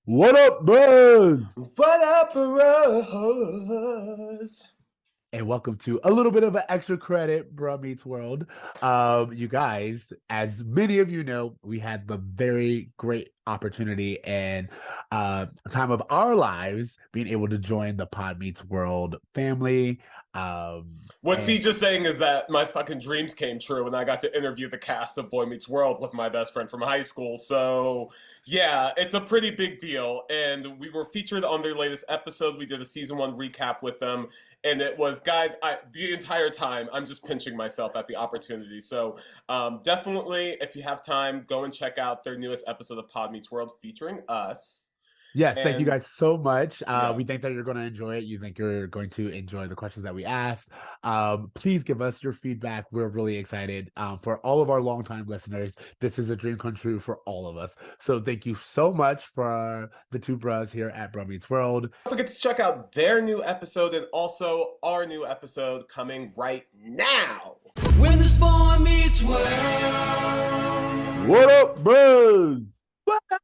What up, bros? What up, bros? And welcome to a little bit of an extra credit, Bromance World. You guys, as many of you know, we had the very great opportunity and time of our lives being able to join the Pod Meets World family. What Ceej just saying is that my fucking dreams came true and I got to interview the cast of Boy Meets World with my best friend from high school. So, yeah, it's a pretty big deal. And we were featured on their latest episode. We did a season 1 recap with them. And it was, guys, the entire time, I'm just pinching myself at the opportunity. So, definitely, if you have time, go and check out their newest episode of Pod Meets World featuring us. Yes, thank you guys so much. Yeah. We think that you're going to enjoy it. You think you're going to enjoy the questions that we asked. Please give us your feedback. We're really excited. For all of our longtime listeners, this is a dream come true for all of us. So thank you so much for the two bros here at Bromance World. Don't forget to check out their new episode and also our new episode coming right now. When this boy meets world. What up, bros? What up?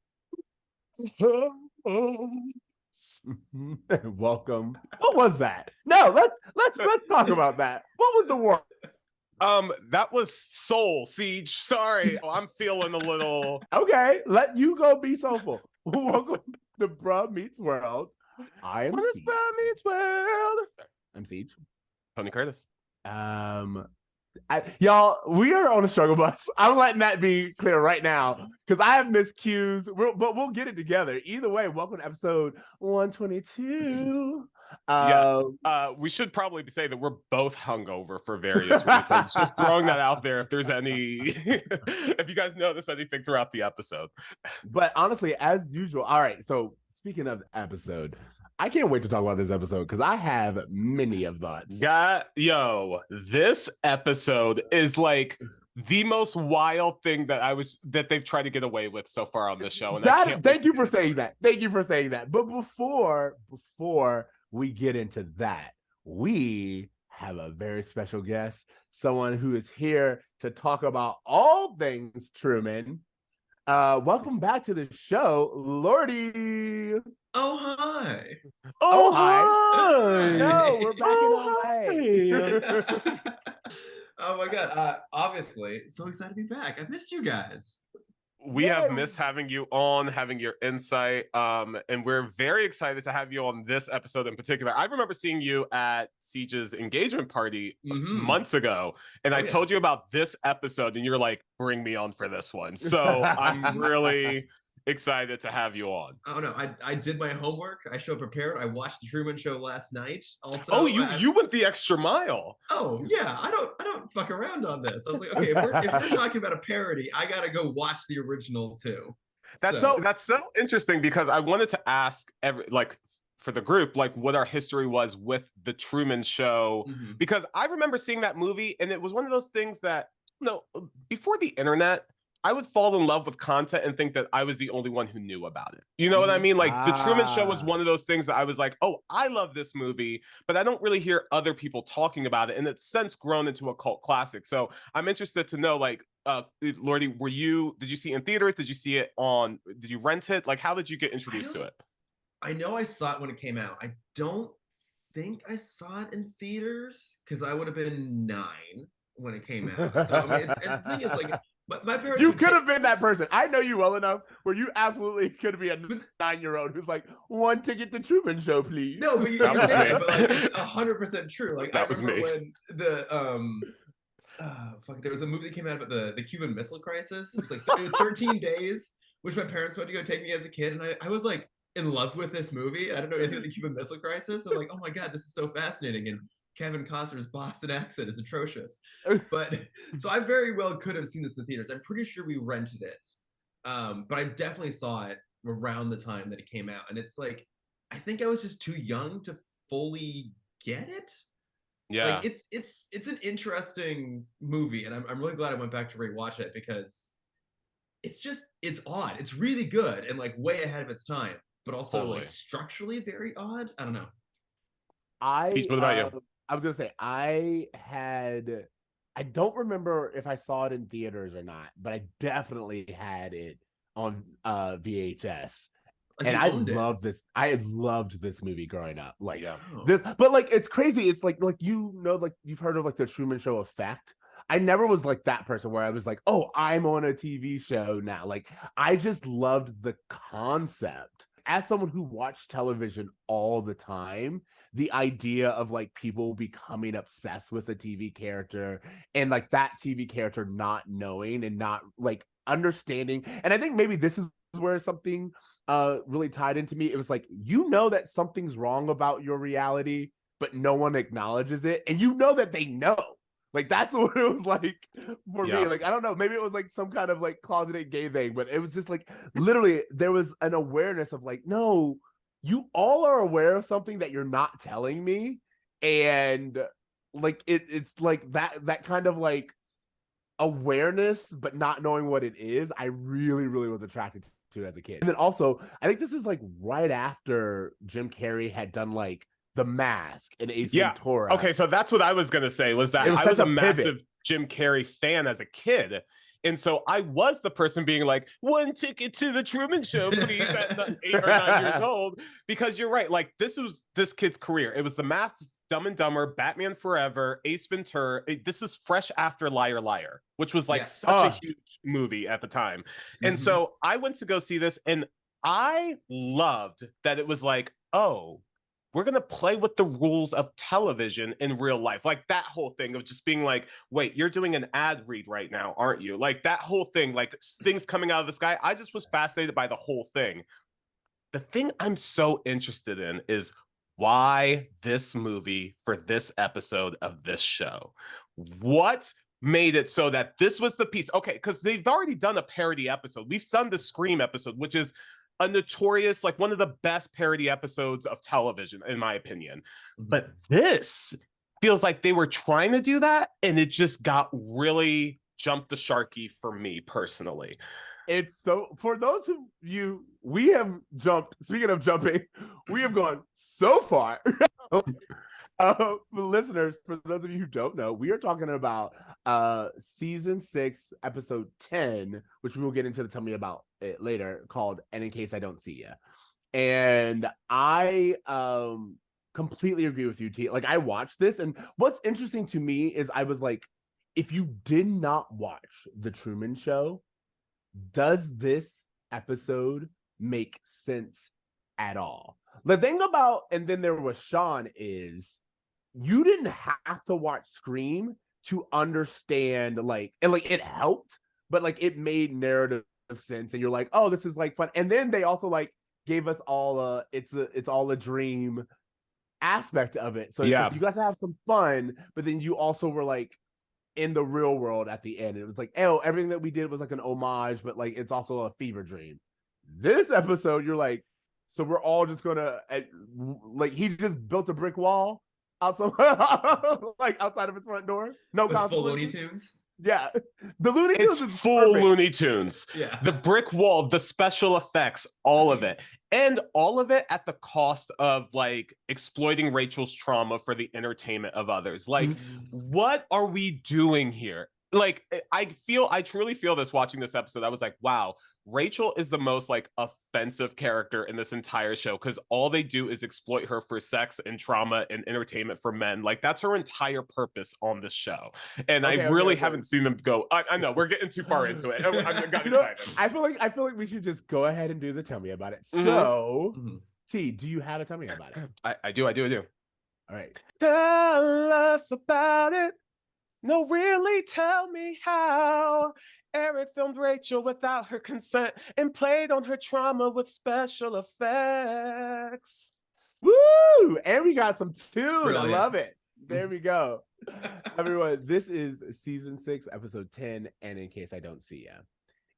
Welcome. What was that? No, let's talk about that. What was the word? That was soul, Ceej. Sorry, I'm feeling a little. Okay, let you go be soulful. Welcome to Bruh Meets World. I am Ceej. Bruh Meets World. I'm Ceej. Tony Curtis. Y'all, we are on a struggle bus. I'm letting that be clear right now because I have missed cues, but we'll get it together. Either way, welcome to episode 122. Yes, we should probably say that we're both hungover for various reasons. Just throwing that out there if there's any, if you guys notice anything throughout the episode. But honestly, as usual, all right, so speaking of the episode, I can't wait to talk about this episode because I have many of thoughts. This episode is like the most wild thing that they've tried to get away with so far on this show. And thank you for saying that. Thank you for saying that. But before we get into that, we have a very special guest, someone who is here to talk about all things Truman. Welcome back to the show, Lordy. Oh, hi. Oh, hi. No, we're back in LA. Oh, my God. Obviously, so excited to be back. I missed you guys. We have missed having you on, having your insight, and we're very excited to have you on this episode in particular. I remember seeing you at Ceej's engagement party months ago, and I told you about this episode, and you're like, bring me on for this one. So I'm really excited to have you on. Oh, no, I did my homework. I showed prepared. I watched the Truman Show last night. Also, oh, you went the extra mile. Oh yeah, I don't fuck around on this. I was like, okay, if we're talking about a parody, I gotta go watch the original too. That's so interesting because I wanted to ask for the group, like what our history was with the Truman Show, because I remember seeing that movie and it was one of those things that, before the internet, I would fall in love with content and think that I was the only one who knew about it. You know what I mean? Like the Truman Show was one of those things that I was like, oh, I love this movie, but I don't really hear other people talking about it. And it's since grown into a cult classic. So I'm interested to know, like, Lordy, did you see it in theaters? Did you see it did you rent it? Like, how did you get introduced to it? I know I saw it when it came out. I don't think I saw it in theaters because I would have been 9 when it came out. So I mean, and the thing is, like, my parents. You could have been that person. I know you well enough where you absolutely could be a 9-year-old w's like, 1 ticket to Truman Show, please. No, but you're saying it, but like, it's 100% true. Like that was me. When the there was a movie that came out about the Cuban Missile Crisis. It's like 13 Days, which my parents went to go take me as a kid, and I was like in love with this movie. I don't know anything about the Cuban Missile Crisis. I'm like, oh my God, this is so fascinating. And Kevin Costner's Boston accent is atrocious. But so I very well could have seen this in the theaters. I'm pretty sure we rented it. But I definitely saw it around the time that it came out. And it's like, I think I was just too young to fully get it. Yeah. Like it's an interesting movie. And I'm really glad I went back to rewatch it because it's odd. It's really good and like way ahead of its time, but also like structurally very odd. I don't know. Ceej, what about you? I was gonna say I don't remember if I saw it in theaters or not, but I definitely had it on VHS. Like, And he I owned it. love this. I loved this movie growing up. Like Yeah. this, but like it's crazy. It's like you know, like you've heard of like the Truman Show effect. I never was like that person where I was like, oh, I'm on a TV show now. Like I just loved the concept. As someone who watched television all the time, the idea of like people becoming obsessed with a TV character and like that TV character not knowing and not like understanding. And I think maybe this is where something really tied into me. It was like, you know that something's wrong about your reality, but no one acknowledges it, and you know that they know. Like that's what it was like for me. Like I don't know, maybe it was like some kind of like closeted gay thing, but it was just like literally there was an awareness of like, no, you all are aware of something that you're not telling me, and like it's like that kind of like awareness but not knowing what it is. I really was attracted to as a kid. And then also I think this is like right after Jim Carrey had done like The Mask and Ace Ventura. Okay, so that's what I was gonna say, was that I was a massive Jim Carrey fan as a kid. And so I was the person being like, 1 ticket to the Truman Show, please, at 8 or 9 years old. Because you're right, like this was this kid's career. It was The Mask, Dumb and Dumber, Batman Forever, Ace Ventura. This is fresh after Liar Liar, which was like such a huge movie at the time. And so I went to go see this, and I loved that it was like, oh, we're going to play with the rules of television in real life. Like that whole thing of just being like, wait, you're doing an ad read right now, aren't you? Like that whole thing, like things coming out of the sky. I just was fascinated by the whole thing. The thing I'm so interested in is why this movie for this episode of this show. What made it so that this was the piece? Okay, because they've already done a parody episode. We've done the Scream episode, which is a notorious, like one of the best parody episodes of television, in my opinion. But this feels like they were trying to do that, and it just got really jumped the sharky for me personally. It's so, for those of you, we have jumped, speaking of jumping, we have gone so far. For listeners, for those of you who don't know, we are talking about season 6, episode 10, which we will get into the tell me about it later, called And In Case I Don't See Ya. And I completely agree with you, T. Like I watched this, and what's interesting to me is I was like, if you did not watch The Truman Show, does this episode make sense at all? The thing about And Then There Was Shawn is you didn't have to watch Scream to understand, like, and like it helped, but like it made narrative sense, and you're like, oh, this is like fun. And then they also like gave us all it's all a dream aspect of it. So like, you got to have some fun, but then you also were like in the real world at the end. It was like, oh, everything that we did was like an homage, but like it's also a fever dream. This episode, you're like, so we're all just gonna like he just built a brick wall outside, like outside of his front door. No consequences. Full Looney Tunes. Yeah, the Looney Tunes is full perfect. Looney Tunes. Yeah, the brick wall, the special effects, all of it, and all of it at the cost of like exploiting Rachel's trauma for the entertainment of others. Like, what are we doing here? Like, I truly feel this watching this episode. I was like, wow, Rachel is the most like offensive character in this entire show, because all they do is exploit her for sex and trauma and entertainment for men. Like that's her entire purpose on this show. And I really haven't seen them go. I know we're getting too far into it. I got excited. I feel like we should just go ahead and do the tell me about it. So, T, do you have a tell me about it? I do. All right. Tell us about it. No, really, tell me how. Eric filmed Rachel without her consent and played on her trauma with special effects. Woo! And we got some tune. Brilliant. I love it. There we go. Everyone, this is season 6, episode 10, And In Case I Don't See Ya.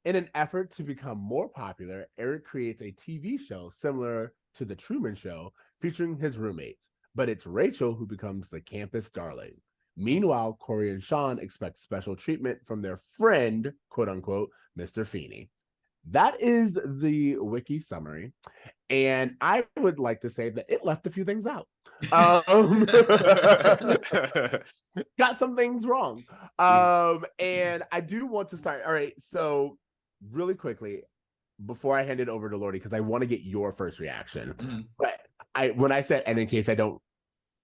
In an effort to become more popular, Eric creates a TV show similar to The Truman Show, featuring his roommates, but it's Rachel who becomes the campus darling. Meanwhile, Cory and Shawn expect special treatment from their friend, quote unquote, Mr. Feeney. That is the wiki summary. And I would like to say that it left a few things out. Got some things wrong. And I do want to start. All right. So really quickly, before I hand it over to Lordy, because I want to get your first reaction. Mhm. But when I said, and in case I don't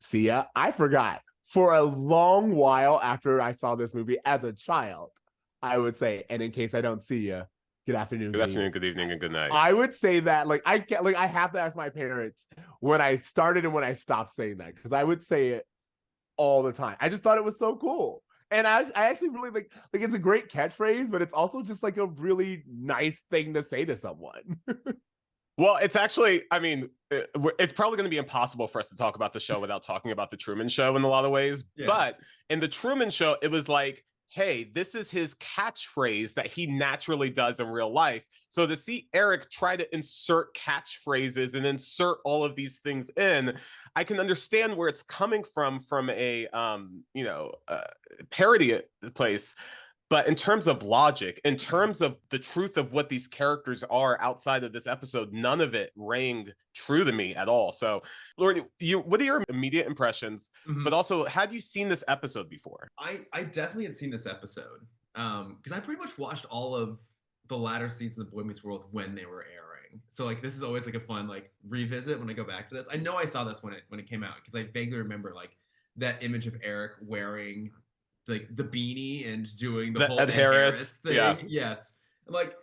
see ya, I forgot. For a long while after I saw this movie as a child, I would say, and in case I don't see ya, good afternoon, Good afternoon, good evening, and good night. I would say that, like, I have to ask my parents when I started and when I stopped saying that, because I would say it all the time. I just thought it was so cool. And I actually really like it's a great catchphrase, but it's also just like a really nice thing to say to someone. Well, it's actually, I mean, it's probably going to be impossible for us to talk about the show without talking about the Truman Show in a lot of ways. Yeah. But in the Truman Show, it was like, hey, this is his catchphrase that he naturally does in real life. So to see Eric try to insert catchphrases and insert all of these things in, I can understand where it's coming from a parody place. But in terms of logic, in terms of the truth of what these characters are outside of this episode, none of it rang true to me at all. So, Lordy, what are your immediate impressions? Mhm. But also, had you seen this episode before? I definitely had seen this episode because I pretty much watched all of the latter seasons of Boy Meets World when they were airing. So like this is always like a fun like revisit when I go back to this. I know I saw this when it came out because I vaguely remember like that image of Eric wearing like the beanie and doing the whole Ed Harris thing. yeah. Yes. Like,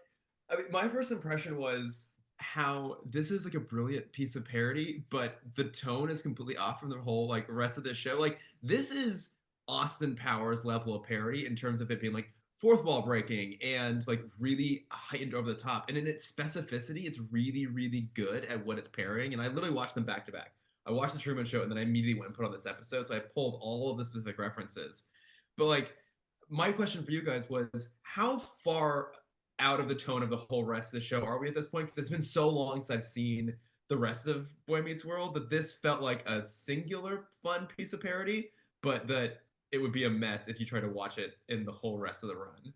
I mean, my first impression was how this is like a brilliant piece of parody, but the tone is completely off from the whole like rest of the show. Like, this is Austin Powers level of parody in terms of it being like fourth wall breaking and like really heightened over the top. And in its specificity, it's really, really good at what it's parodying. And I literally watched them back to back. I watched the Truman Show and then I immediately went and put on this episode. So I pulled all of the specific references. But like, my question for you guys was, how far out of the tone of the whole rest of the show are we at this point? Because it's been so long since I've seen the rest of Boy Meets World that this felt like a singular fun piece of parody, but that it would be a mess if you try to watch it in the whole rest of the run.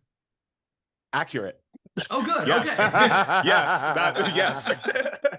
Accurate. Oh, good. Yes. Okay. Yes.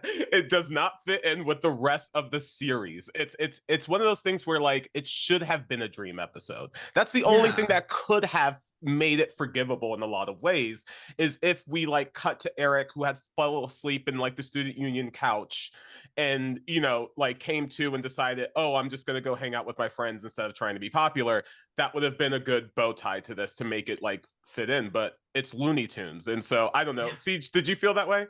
It does not fit in with the rest of the series. It's one of those things where like it should have been a dream episode. That's the only thing that could have made it forgivable in a lot of ways, is if we like cut to Eric, who had fell asleep in like the student union couch and, you know, like came to and decided, oh, I'm just going to go hang out with my friends instead of trying to be popular. That would have been a good bow tie to this to make it like fit in, but it's Looney Tunes. And so I don't know. Ceej, did you feel that way?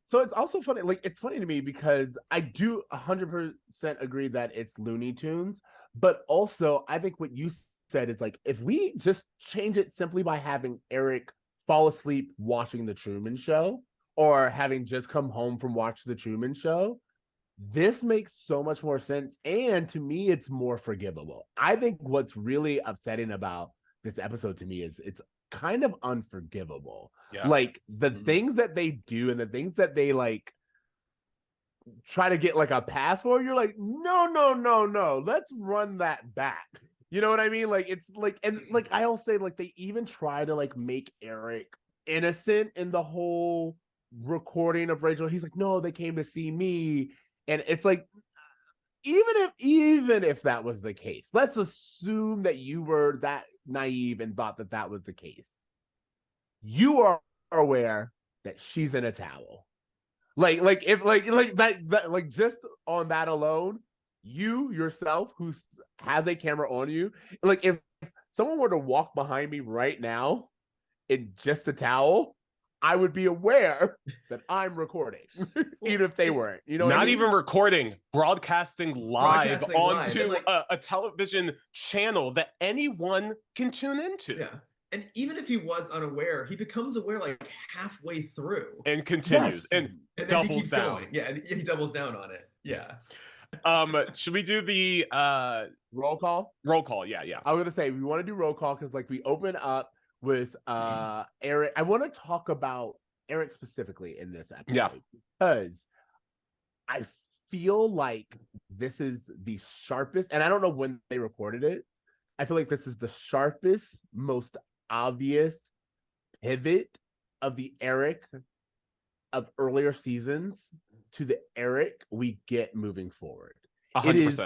So it's also funny, like it's funny to me because I do 100% agree that it's Looney Tunes, but also I think what you said is like, if we just change it simply by having Eric fall asleep watching the Truman Show or having just come home from watching the Truman Show, this makes so much more sense. And to me, it's more forgivable. I think what's really upsetting about this episode to me is it's kind of unforgivable. Yeah. Like the things that they do and the things that they like try to get like a pass for, you're like, no, let's run that back. You know what I mean? Like it's like, and like I'll say, like they even try to like make Eric innocent in the whole recording of Rachel. He's like, no, they came to see me. And it's like, even if that was the case, let's assume that you were that naive and thought that that was the case. You are aware that she's in a towel. Like if like that like just on that alone, you yourself who has a camera on you, like if someone were to walk behind me right now in just a towel, I would be aware that I'm recording, even if they weren't. You know, not what I mean? even recording, broadcasting live onto like, a television channel that anyone can tune into. Yeah. And even if he was unaware, he becomes aware like halfway through. And continues and doubles down. Going. Yeah, and he doubles down on it. Yeah. Should we do the roll call? Roll call, yeah. I was gonna say we want to do roll call because like we open up with Eric. I want to talk about Eric specifically in this episode because I feel like this is the sharpest, and I don't know when they recorded it. I feel like this is the sharpest, most obvious pivot of the Eric of earlier seasons to the Eric we get moving forward. 100%. It is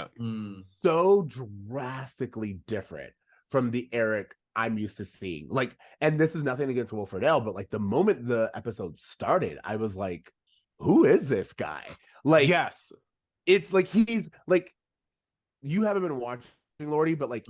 so drastically different from the Eric I'm used to seeing. Like, and this is nothing against Will Friedle, but like the moment the episode started, I was like, who is this guy? Like, yes, it's like he's like, you haven't been watching Lordy, but like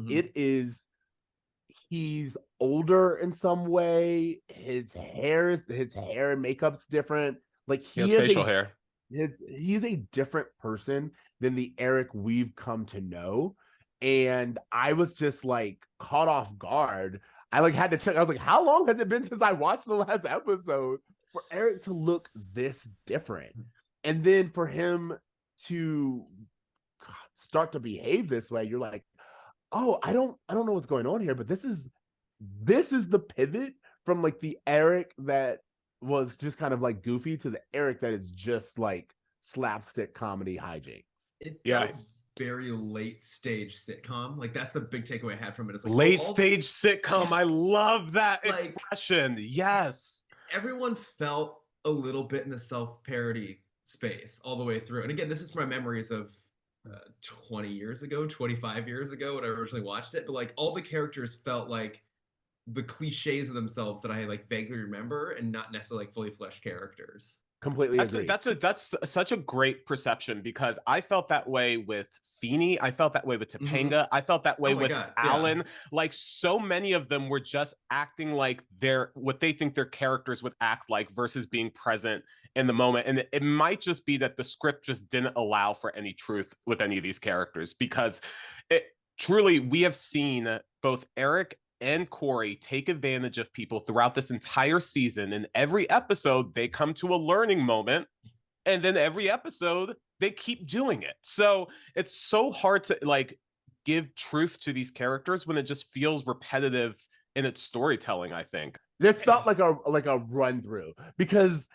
he's older in some way. His hair and makeup's different. Like he has facial hair. He's a different person than the Eric we've come to know. And I was just like caught off guard. I like had to check. I was like, how long has it been since I watched the last episode for Eric to look this different? And then for him to start to behave this way, you're like, oh, I don't know what's going on here, but this is the pivot from like the Eric that was just kind of like goofy to the Eric that is just like slapstick comedy hijinks. It felt very late stage sitcom. Like that's the big takeaway I had from it. It's like late stage sitcom. I love that like, expression. Yes. Everyone felt a little bit in the self-parody space all the way through. And again, this is my memories of 20 years ago, 25 years ago when I originally watched it. But like all the characters felt like the cliches of themselves that I like vaguely remember and not necessarily like fully fleshed characters. Completely agree. That's such a great perception because I felt that way with Feeney. I felt that way with Topanga. I felt that way with Alan. Yeah. Like so many of them were just acting like what they think their characters would act like versus being present in the moment. And it might just be that the script just didn't allow for any truth with any of these characters because truly we have seen both Eric and Cory take advantage of people throughout this entire season. And every episode, they come to a learning moment. And then every episode, they keep doing it. So it's so hard to like give truth to these characters when it just feels repetitive in its storytelling, I think. This felt like a run through because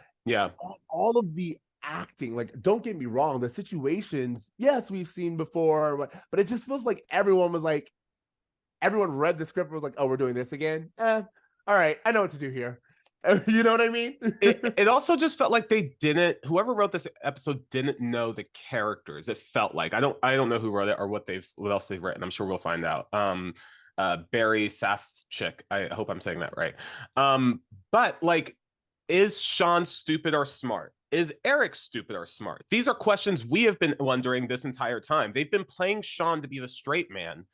all of the acting, like don't get me wrong, the situations, yes, we've seen before, but it just feels like everyone read the script and was like, oh, we're doing this again. All right, I know what to do here. You know what I mean? it also just felt like whoever wrote this episode didn't know the characters. It felt like I don't know who wrote it or what else they've written. I'm sure we'll find out. Barry Safchik. I hope I'm saying that right. But like, is Shawn stupid or smart? Is Eric stupid or smart? These are questions we have been wondering this entire time. They've been playing Shawn to be the straight man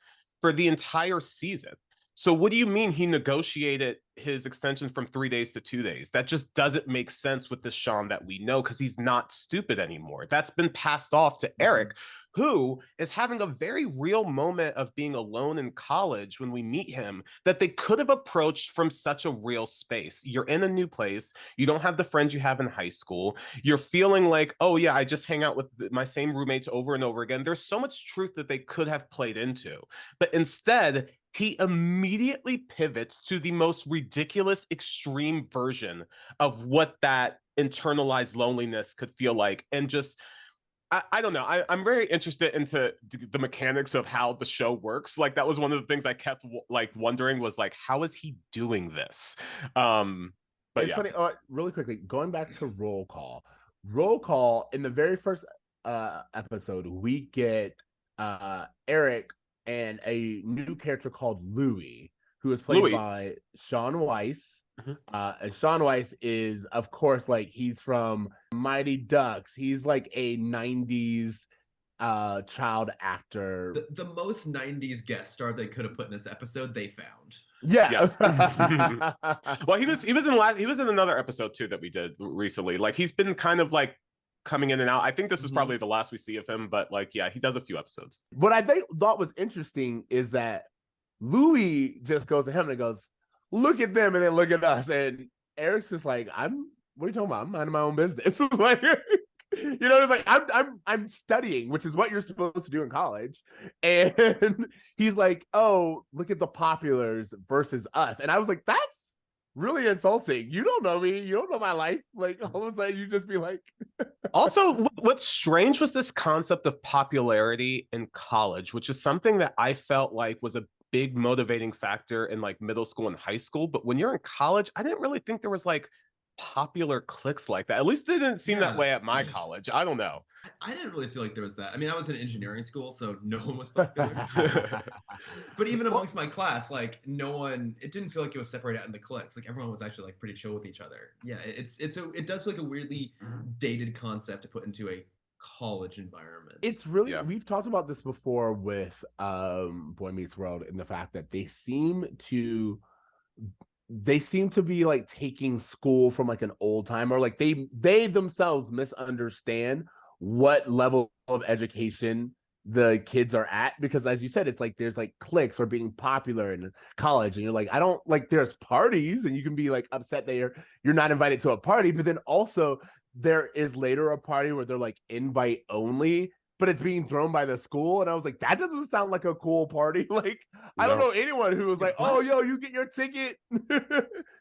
for the entire season. So what do you mean he negotiated his extension from 3 days to 2 days? That just doesn't make sense with the Shawn that we know because he's not stupid anymore. That's been passed off to Eric, who is having a very real moment of being alone in college when we meet him that they could have approached from such a real space. You're in a new place. You don't have the friends you have in high school. You're feeling like, oh yeah, I just hang out with my same roommates over and over again. There's so much truth that they could have played into. But instead, he immediately pivots to the most ridiculous extreme version of what that internalized loneliness could feel like. And just, I don't know. I'm very interested into the mechanics of how the show works. Like that was one of the things I kept like wondering was like, how is he doing this? But it's funny. Really quickly, going back to roll call in the very first episode, we get Eric and a new character called Louie, who is played by Shawn Weiss. And Shawn Weiss is, of course, like he's from Mighty Ducks. He's like a 90s child actor. The most 90s guest star they could have put in this episode, they found. Yeah. Yes. Well, he was in another episode too that we did recently. Like he's been kind of like coming in and out. I think this is probably the last we see of him, but like, yeah, he does a few episodes. What I thought was interesting is that Louis just goes to him and goes, look at them and then look at us. And Eric's just like, what are you talking about? I'm minding my own business. Like, you know, it's like, I'm studying, which is what you're supposed to do in college. And he's like, oh, look at the populars versus us. And I was like, that's really insulting. You don't know me. You don't know my life. Like all of a sudden you just be like. Also, what's strange was this concept of popularity in college, which is something that I felt like was a big motivating factor in like middle school and high school. But when you're in college, I didn't really think there was like popular cliques like that. At least it didn't seem that way at my college. I don't know. I didn't really feel like there was that. I mean, I was in engineering school, so no one was popular. But even amongst my class, like no one, it didn't feel like it was separated out into cliques. Like everyone was actually like pretty chill with each other. Yeah, it does feel like a weirdly dated concept to put into a college environment. It's really, we've talked about this before with Boy Meets World, and the fact that they seem to be like taking school from like an old time, or like they themselves misunderstand what level of education the kids are at, because as you said, it's like there's like cliques or being popular in college, and you're like, I don't like, there's parties and you can be like upset that you're not invited to a party, but then also there is later a party where they're like invite only, but it's being thrown by the school. And I was like, that doesn't sound like a cool party. Like, I don't know anyone who was like, oh, yo, you get your ticket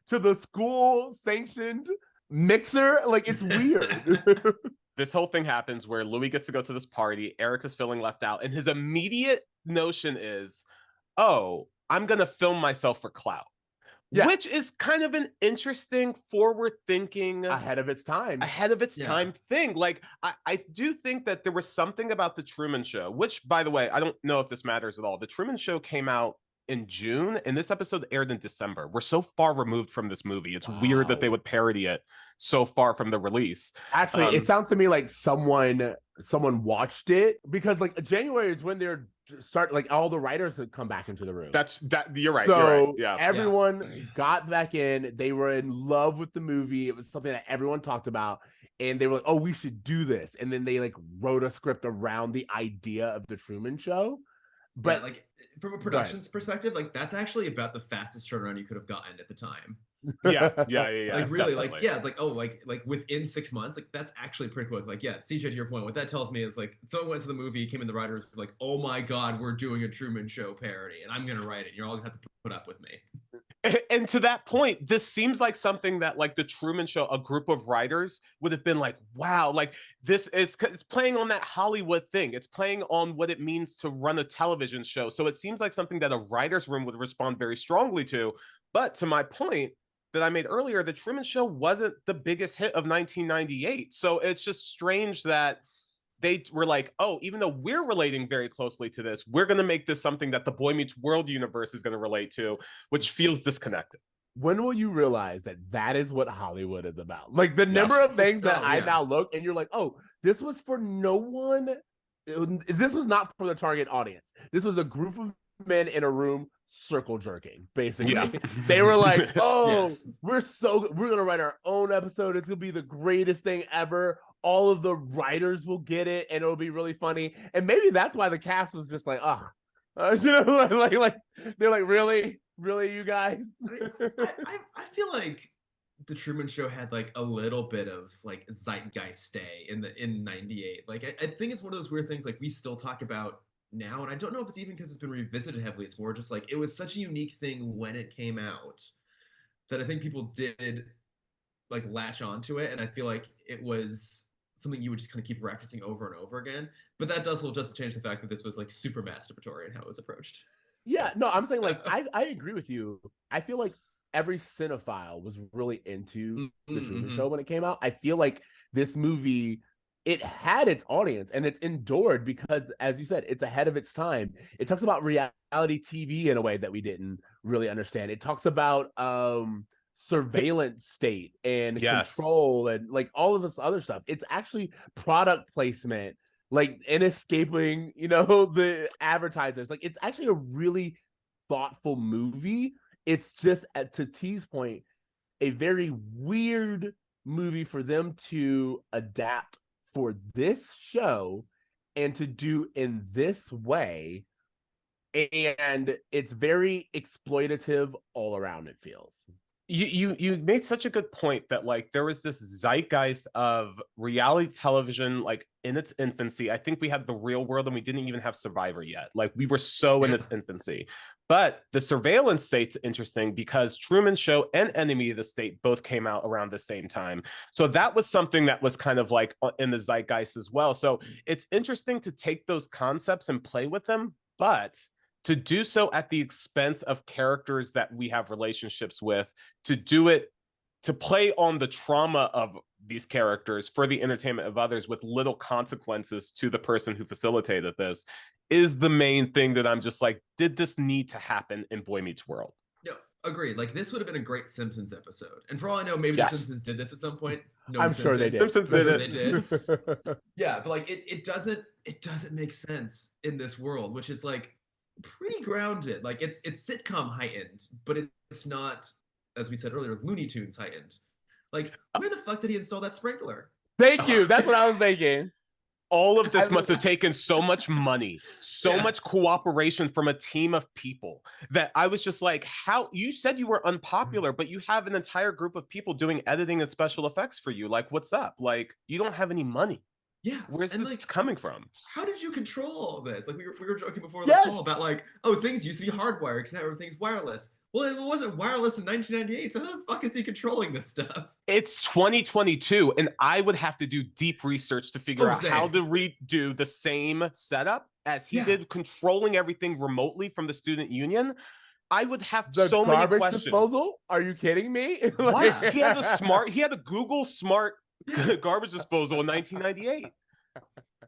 to the school sanctioned mixer. Like, it's weird. This whole thing happens where Louis gets to go to this party. Eric is feeling left out. And his immediate notion is, oh, I'm going to film myself for clout. Yeah. Which is kind of an interesting, forward-thinking, ahead of its time thing. Like, I do think that there was something about the Truman Show, which, by the way, I don't know if this matters at all. The Truman Show came out in June, and this episode aired in December. We're so far removed from this movie. It's weird that they would parody it so far from the release. Actually, it sounds to me like someone watched it, because like January is when they're like all the writers have come back into the room. You're right. So you're right. Yeah, everyone got back in. They were in love with the movie. It was something that everyone talked about, and they were like, "Oh, we should do this." And then they like wrote a script around the idea of the Truman Show. But like from a production's perspective, like that's actually about the fastest turnaround you could have gotten at the time. Yeah. Like really, definitely. Like it's like, oh, like within 6 months, like that's actually pretty quick. Like Ceej, to your point, what that tells me is like someone went to the movie, came in, the writers were like, oh my god, we're doing a Truman Show parody, and I'm gonna write it. You're all gonna have to put up with me. And to that point, this seems like something that like the Truman Show, a group of writers would have been like, wow, like it's playing on that Hollywood thing. It's playing on what it means to run a television show. So it seems like something that a writer's room would respond very strongly to. But to my point that I made earlier, the Truman Show wasn't the biggest hit of 1998. So it's just strange that they were like, oh, even though we're relating very closely to this, we're going to make this something that the Boy Meets World universe is going to relate to, which feels disconnected. When will you realize that that is what Hollywood is about? Like the number of things that I now look and you're like, oh, this was for no one. This was not for the target audience. This was a group of men in a room circle jerking, basically. Yeah. They were like, oh, we're going to write our own episode. It's going to be the greatest thing ever. All of the writers will get it, and it'll be really funny. And maybe that's why the cast was just like, ugh. You know, like they're like, really, you guys? I feel like the Truman Show had like a little bit of like zeitgeist stay in '98. Like I think it's one of those weird things like we still talk about now, and I don't know if it's even because it's been revisited heavily. It's more just like it was such a unique thing when it came out that I think people did like latch onto it, and I feel like it was something you would just kind of keep referencing over and over again. But that does just change the fact that this was like super masturbatory in how it was approached. Yeah, no, I'm saying like I agree with you. I feel like every cinephile was really into the Truman Show when it came out. I feel like this movie, it had its audience and it's endured because, as you said, it's ahead of its time. It talks about reality TV in a way that we didn't really understand. It talks about surveillance state and control and like all of this other stuff. It's actually product placement, like, and escaping, you know, the advertisers. Like, it's actually a really thoughtful movie. It's just, to T's point, a very weird movie for them to adapt for this show and to do in this way. And it's very exploitative all around, it feels. You made such a good point that like there was this zeitgeist of reality television like in its infancy. I think we had The Real World and we didn't even have Survivor yet. Like we were so in its infancy. But the surveillance state's interesting because Truman Show and Enemy of the State both came out around the same time. So that was something that was kind of like in the zeitgeist as well. So it's interesting to take those concepts and play with them, but to do so at the expense of characters that we have relationships with, to do it to play on the trauma of these characters for the entertainment of others with little consequences to the person who facilitated this is the main thing that I'm just like, did this need to happen in Boy Meets World? No, agreed. Like this would have been a great Simpsons episode. And for all I know, maybe Yes. the Simpsons did this at some point. No, I'm sure they did. Simpsons did Sure it. they did. Yeah, but like it doesn't make sense in this world, which is like pretty grounded. Like it's sitcom heightened, but it's not, as we said earlier, Looney Tunes heightened. Like, where the fuck did he install that sprinkler? Thank you. That's what I was thinking. All of this must have taken so much money, so much cooperation from a team of people that I was just like, how you said you were unpopular, but you have an entire group of people doing editing and special effects for you. Like, what's up? Like, you don't have any money. Yeah. Where's this like, coming from? How did you control all this? Like we were joking before the Yes. call about like, oh, things used to be hardwired because now everything's wireless. Well, it wasn't wireless in 1998, so how the fuck is he controlling this stuff? It's 2022, and I would have to do deep research to figure out how to redo the same setup as he did, controlling everything remotely from the student union. I would have so many questions. Disposal? Are you kidding me? What? He had a Google smart garbage disposal in 1998.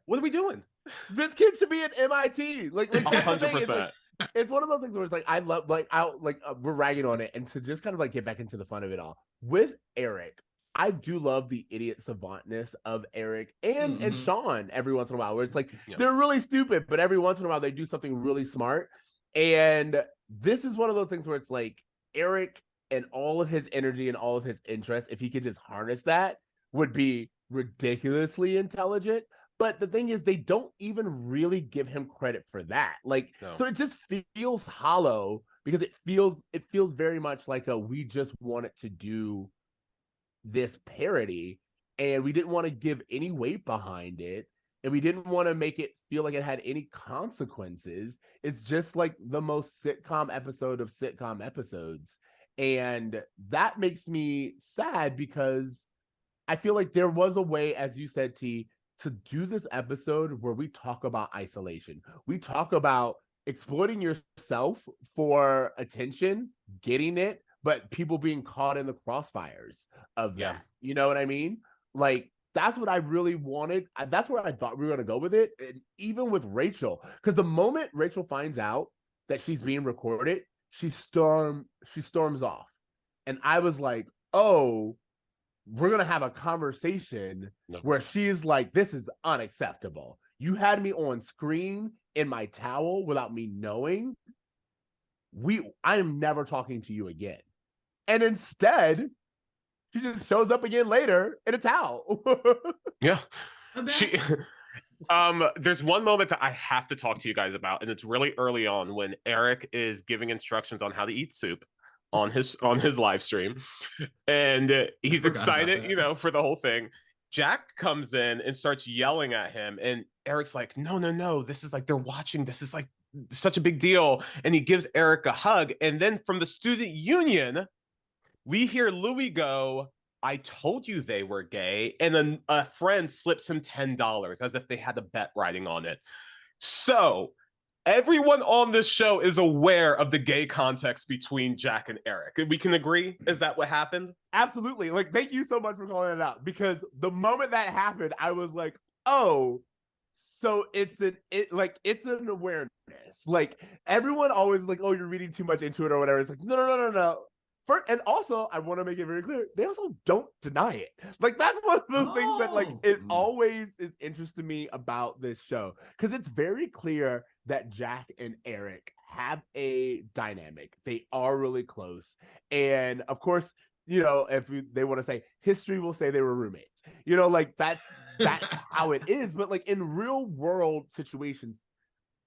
What are we doing? This kid should be at MIT. Like 100%. It's one of those things where it's like I love we're ragging on it, and to just kind of like get back into the fun of it all with Eric. I do love the idiot savantness of Eric and Shawn every once in a while, where it's like they're really stupid, but every once in a while they do something really smart. And this is one of those things where it's like Eric and all of his energy and all of his interest, if he could just harness that, would be ridiculously intelligent. But the thing is, they don't even really give him credit for that. So it just feels hollow because it feels very much like we just wanted to do this parody and we didn't want to give any weight behind it. And we didn't want to make it feel like it had any consequences. It's just like the most sitcom episode of sitcom episodes. And that makes me sad because I feel like there was a way, as you said, T, to do this episode where we talk about isolation. We talk about exploiting yourself for attention, getting it, but people being caught in the crossfires of that. You know what I mean? Like, that's what I really wanted. That's where I thought we were going to go with it. And even with Rachel, because the moment Rachel finds out that she's being recorded, she storms off. And I was like, oh, we're going to have a conversation where she's like, this is unacceptable. You had me on screen in my towel without me knowing. I am never talking to you again. And instead, she just shows up again later in a towel. Yeah. There's one moment that I have to talk to you guys about, and it's really early on when Eric is giving instructions on how to eat soup on his live stream, and he's excited, for the whole thing. Jack comes in and starts yelling at him, and Eric's like, no, this is like, they're watching, this is like such a big deal. And he gives Eric a hug, and then from the student union, we hear Louis go, I told you they were gay, and then a friend slips him $10 as if they had a bet riding on it. So everyone on this show is aware of the gay context between Jack and Eric. We can agree? Is that what happened? Absolutely. Like, thank you so much for calling it out, because the moment that happened, I was like, oh, so it's an awareness. Like, everyone always like, oh, you're reading too much into it or whatever. It's like, no. And also, I want to make it very clear, they also don't deny it. Like, that's one of those things that like is always is interesting to me about this show, because it's very clear that Jack and Eric have a dynamic. They are really close, and of course, if they want to say history will say they were roommates. Like that's how it is. But like in real world situations,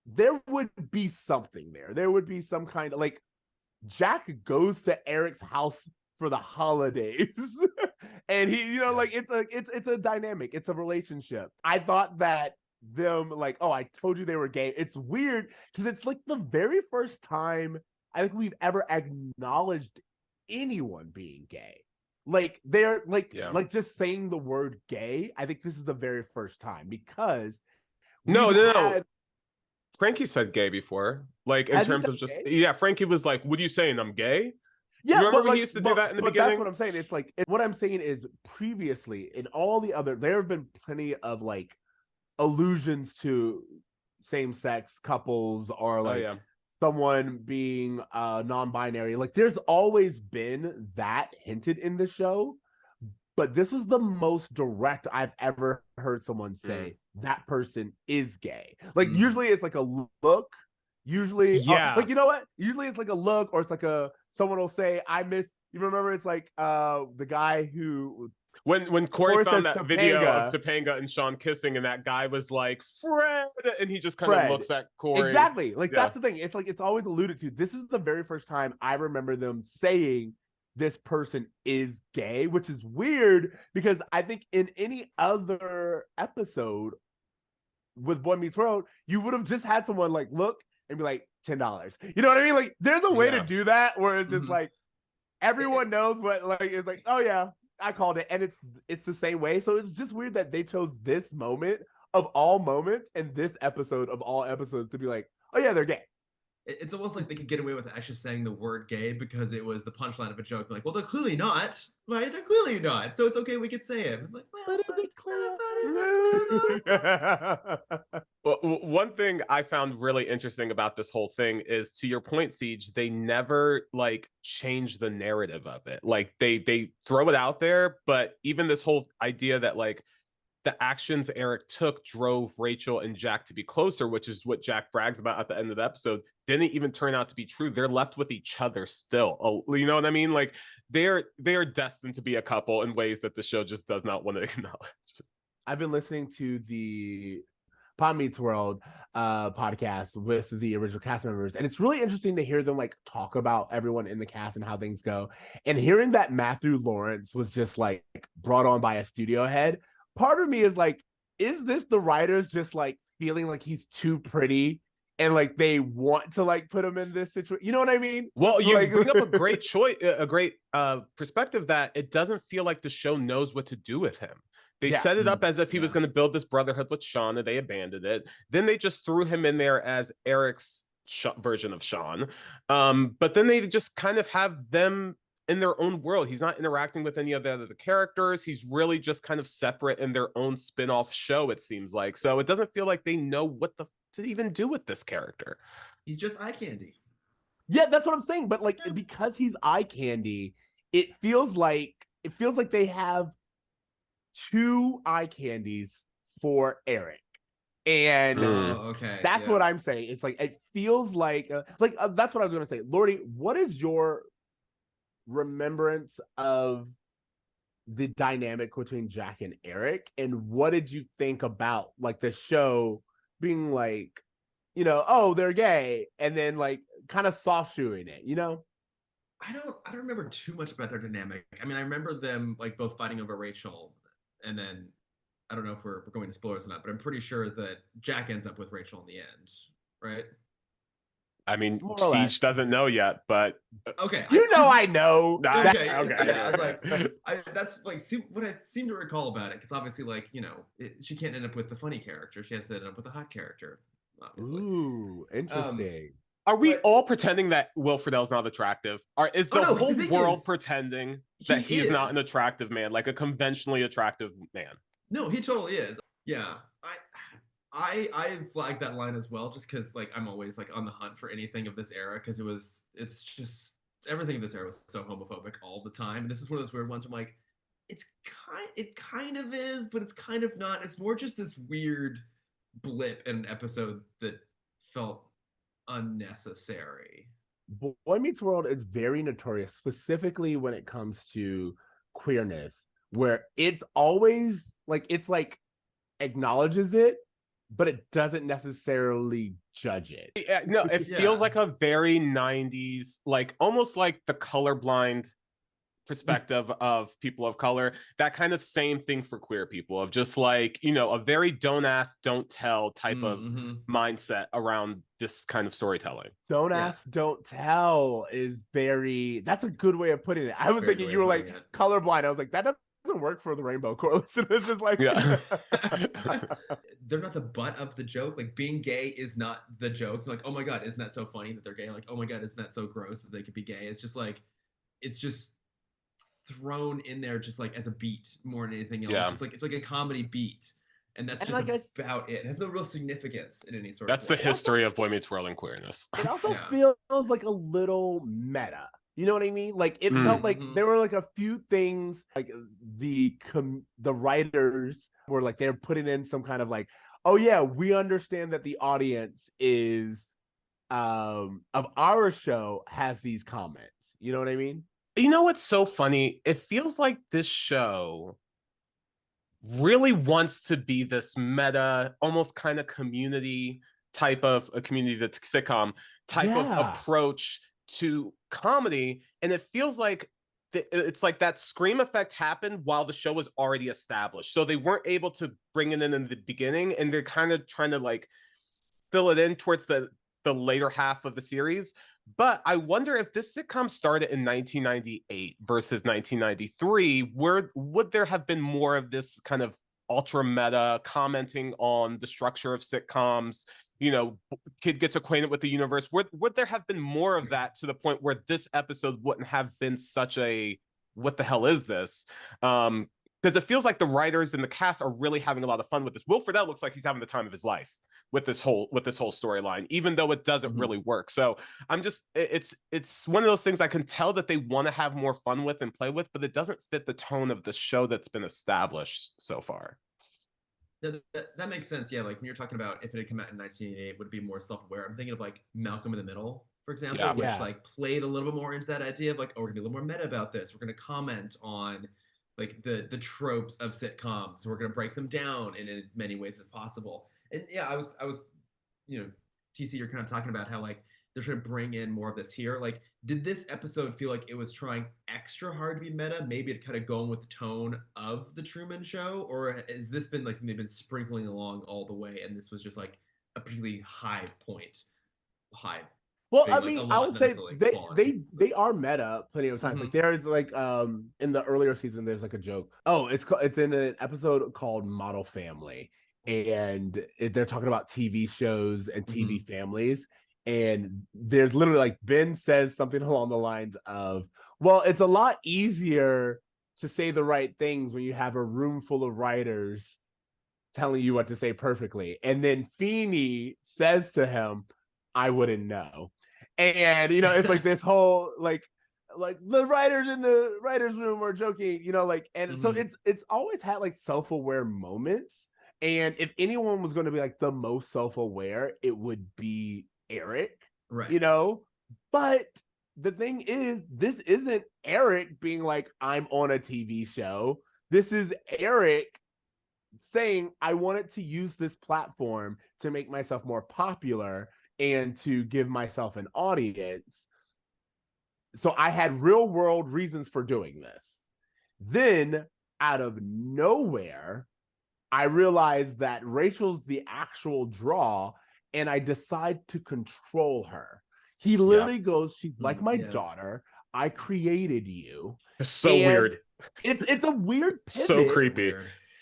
there would be something there. There would be some kind of like. Jack goes to Eric's house for the holidays and he, like it's a dynamic. It's a relationship. I thought that them like, oh, I told you they were gay. It's weird because it's like the very first time I think we've ever acknowledged anyone being gay. Like they're like just saying the word gay. I think this is the very first time because no. Frankie said gay before, like in terms of just gay? Yeah, Frankie was like, what are you saying, I'm gay? Yeah, remember but when like, he used to do that in the but beginning? that's what I'm saying. It's like what I'm saying is previously in all the other, there have been plenty of like allusions to same-sex couples or like someone being non-binary. Like there's always been that hinted in the show, but this is the most direct I've ever heard someone say that person is gay. Like usually it's like a look. Usually, like, you know what? Usually it's like a look, or it's like someone will say, I miss, you remember it's like the guy who, when Cory found that Topanga, video of Topanga and Shawn kissing, and that guy was like, Fred, and he just kind of looks at Cory. Exactly. Like that's the thing. It's like it's always alluded to. This is the very first time I remember them saying this person is gay, which is weird because I think in any other episode with Boy Meets World, you would have just had someone like look and be like $10. You know what I mean? Like there's a way to do that where it's just like everyone knows what, like it's like, oh yeah, I called it, and it's the same way. So it's just weird that they chose this moment of all moments and this episode of all episodes to be like, oh yeah, they're gay. It's almost like they could get away with actually saying the word gay because it was the punchline of a joke. Like, well, they're clearly not. Right? They're clearly not. So it's okay, we could say it. It's like, well, but is it clear? Well, one thing I found really interesting about this whole thing is, to your point, Ceej, they never like change the narrative of it. Like they throw it out there, but even this whole idea that like the actions Eric took drove Rachel and Jack to be closer, which is what Jack brags about at the end of the episode, didn't even turn out to be true. They're left with each other still. You know what I mean? Like they are destined to be a couple in ways that the show just does not want to acknowledge. I've been listening to the Pod Meets World podcast with the original cast members, and it's really interesting to hear them like talk about everyone in the cast and how things go. And hearing that Matthew Lawrence was just like brought on by a studio head, part of me is like, is this the writers just like feeling like he's too pretty and like they want to like put him in this situation? You know what I mean? Well, you like, bring up a great choice, a great perspective, that it doesn't feel like the show knows what to do with him. They set it up as if he was going to build this brotherhood with Shawn, and they abandoned it. Then they just threw him in there as Eric's version of Shawn. But then they just kind of have them in their own world. He's not interacting with any of the other characters. He's really just kind of separate in their own spin-off show, it seems like. So it doesn't feel like they know what to even do with this character. He's just eye candy. Yeah, that's what I'm saying. But like, because he's eye candy, it feels like they have two eye candies for Eric. And that's what I'm saying. It's like, it feels like that's what I was going to say. Lordy, what is your remembrance of the dynamic between Jack and Eric, and what did you think about like the show being like, you know, oh, they're gay, and then like kind of soft shoeing it, you know? I don't remember too much about their dynamic. I mean, I remember them like both fighting over Rachel, and then I don't know if we're going to spoilers or not, but I'm pretty sure that Jack ends up with Rachel in the end, right? I mean, Ceej doesn't know yet, but okay, I know. Okay. Yeah, I was like, that's like what I seem to recall about it, because obviously, like, you know, she can't end up with the funny character; she has to end up with the hot character. Obviously. Ooh, interesting. Are we all pretending that Will Friedle's not attractive? Is the whole world pretending that he's not an attractive man, like a conventionally attractive man? No, he totally is. Yeah, I flagged that line as well, just because like I'm always like on the hunt for anything of this era, because it's just everything of this era was so homophobic all the time, and this is one of those weird ones where I'm like, it kind of is, but it's kind of not. It's more just this weird blip in an episode that felt unnecessary. Boy Meets World is very notorious, specifically when it comes to queerness, where it's always like, it's like acknowledges it, but it doesn't necessarily judge it. No, it feels like a very 90s, like almost like the colorblind perspective of people of color. That kind of same thing for queer people, of just like, you know, a very don't ask, don't tell type of mindset around this kind of storytelling. Don't ask, don't tell is that's a good way of putting it. I was thinking you were like colorblind. I was like, that doesn't work for the Rainbow Coalition. It's just like, they're not the butt of the joke. Like, being gay is not the joke. It's like, oh my god, isn't that so funny that they're gay? Like, oh my god, isn't that so gross that they could be gay? It's just like, it's just thrown in there just like as a beat more than anything else. Yeah. It's like a comedy beat. And that's And just like about it. It has no real significance in any sort That's of way. the history of Boy Meets World and queerness. It also Yeah. feels like a little meta. You know what I mean? Like it felt like there were like a few things, like the writers were like they're putting in some kind of like, oh yeah, we understand that the audience is of our show has these comments. You know what I mean? You know what's so funny? It feels like this show really wants to be this meta, almost kind of community type of a community, the sitcom type of approach to comedy. And it feels like it's like that scream effect happened while the show was already established. So they weren't able to bring it in the beginning, and they're kind of trying to like fill it in towards the later half of the series. But I wonder if this sitcom started in 1998 versus 1993, where would there have been more of this kind of ultra meta commenting on the structure of sitcoms? You know, kid gets acquainted with the universe. Would there have been more of that to the point where this episode wouldn't have been such a what the hell is this? Because it feels like the writers and the cast are really having a lot of fun with this. Will Friedle looks like he's having the time of his life with this whole storyline, even though it doesn't really work. So I'm just, it's one of those things I can tell that they want to have more fun with and play with, but it doesn't fit the tone of the show that's been established so far. That makes sense. Yeah, like when you're talking about if it had come out in 1988, it would be more self-aware. I'm thinking of like Malcolm in the Middle, for example, which like played a little bit more into that idea of like, oh, we're gonna be a little more meta about this. We're gonna comment on like the tropes of sitcoms. We're gonna break them down in as many ways as possible. And yeah, I was, you know, TC, you're kind of talking about how like they're trying to bring in more of this here. Like, did this episode feel like it was trying extra hard to be meta? Maybe it kind of going with the tone of the Truman Show, or has this been like something they've been sprinkling along all the way, and this was just like a particularly high point? Well, thing, I like, mean, I would say they are meta plenty of times. Like there's like in the earlier season, there's like a joke. Oh, it's in an episode called Model Family, and they're talking about TV shows and TV families. And there's literally like Ben says something along the lines of, well, it's a lot easier to say the right things when you have a room full of writers telling you what to say perfectly. And then Feeney says to him, I wouldn't know. And, you know, it's like this whole, like the writers in the writers room are joking, you know, like, and so it's always had like self-aware moments. And if anyone was going to be like the most self-aware, it would be Eric, right? You know, but the thing is, this isn't Eric being like, I'm on a TV show. This is Eric saying, I wanted to use this platform to make myself more popular and to give myself an audience. So I had real world reasons for doing this. Then out of nowhere, I realized that Rachel's the actual draw, and I decide to control her. He literally goes, she's like my daughter. I created you. It's so weird. It's a weird pivot. So creepy.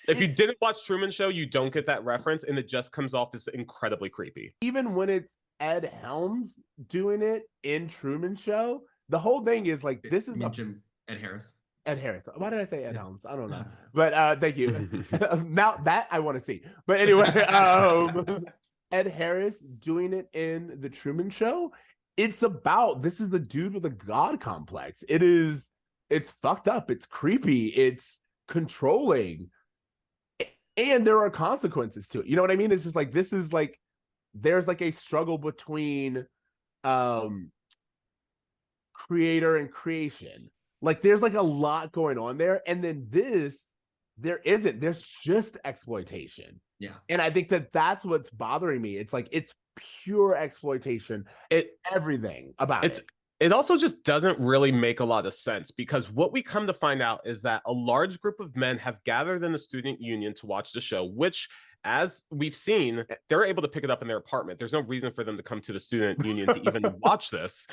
If you didn't watch Truman Show, you don't get that reference, and it just comes off as incredibly creepy. Even when it's Ed Helms doing it in Truman Show, the whole thing is like, this is Ed Harris. Ed Harris. Why did I say Ed Helms? I don't know. But thank you. Now that I want to see. But anyway, Ed Harris doing it in the Truman Show. It's about, this is a dude with a God complex. It's fucked up. It's creepy. It's controlling. And there are consequences to it. You know what I mean? It's just like, this is like, there's like a struggle between creator and creation. Like there's like a lot going on there. And then there isn't. There's just exploitation. Yeah. And I think that's what's bothering me. It's like, it's pure exploitation. Everything about it. It also just doesn't really make a lot of sense, because what we come to find out is that a large group of men have gathered in the student union to watch the show, which, as we've seen, they're able to pick it up in their apartment. There's no reason for them to come to the student union to even watch this.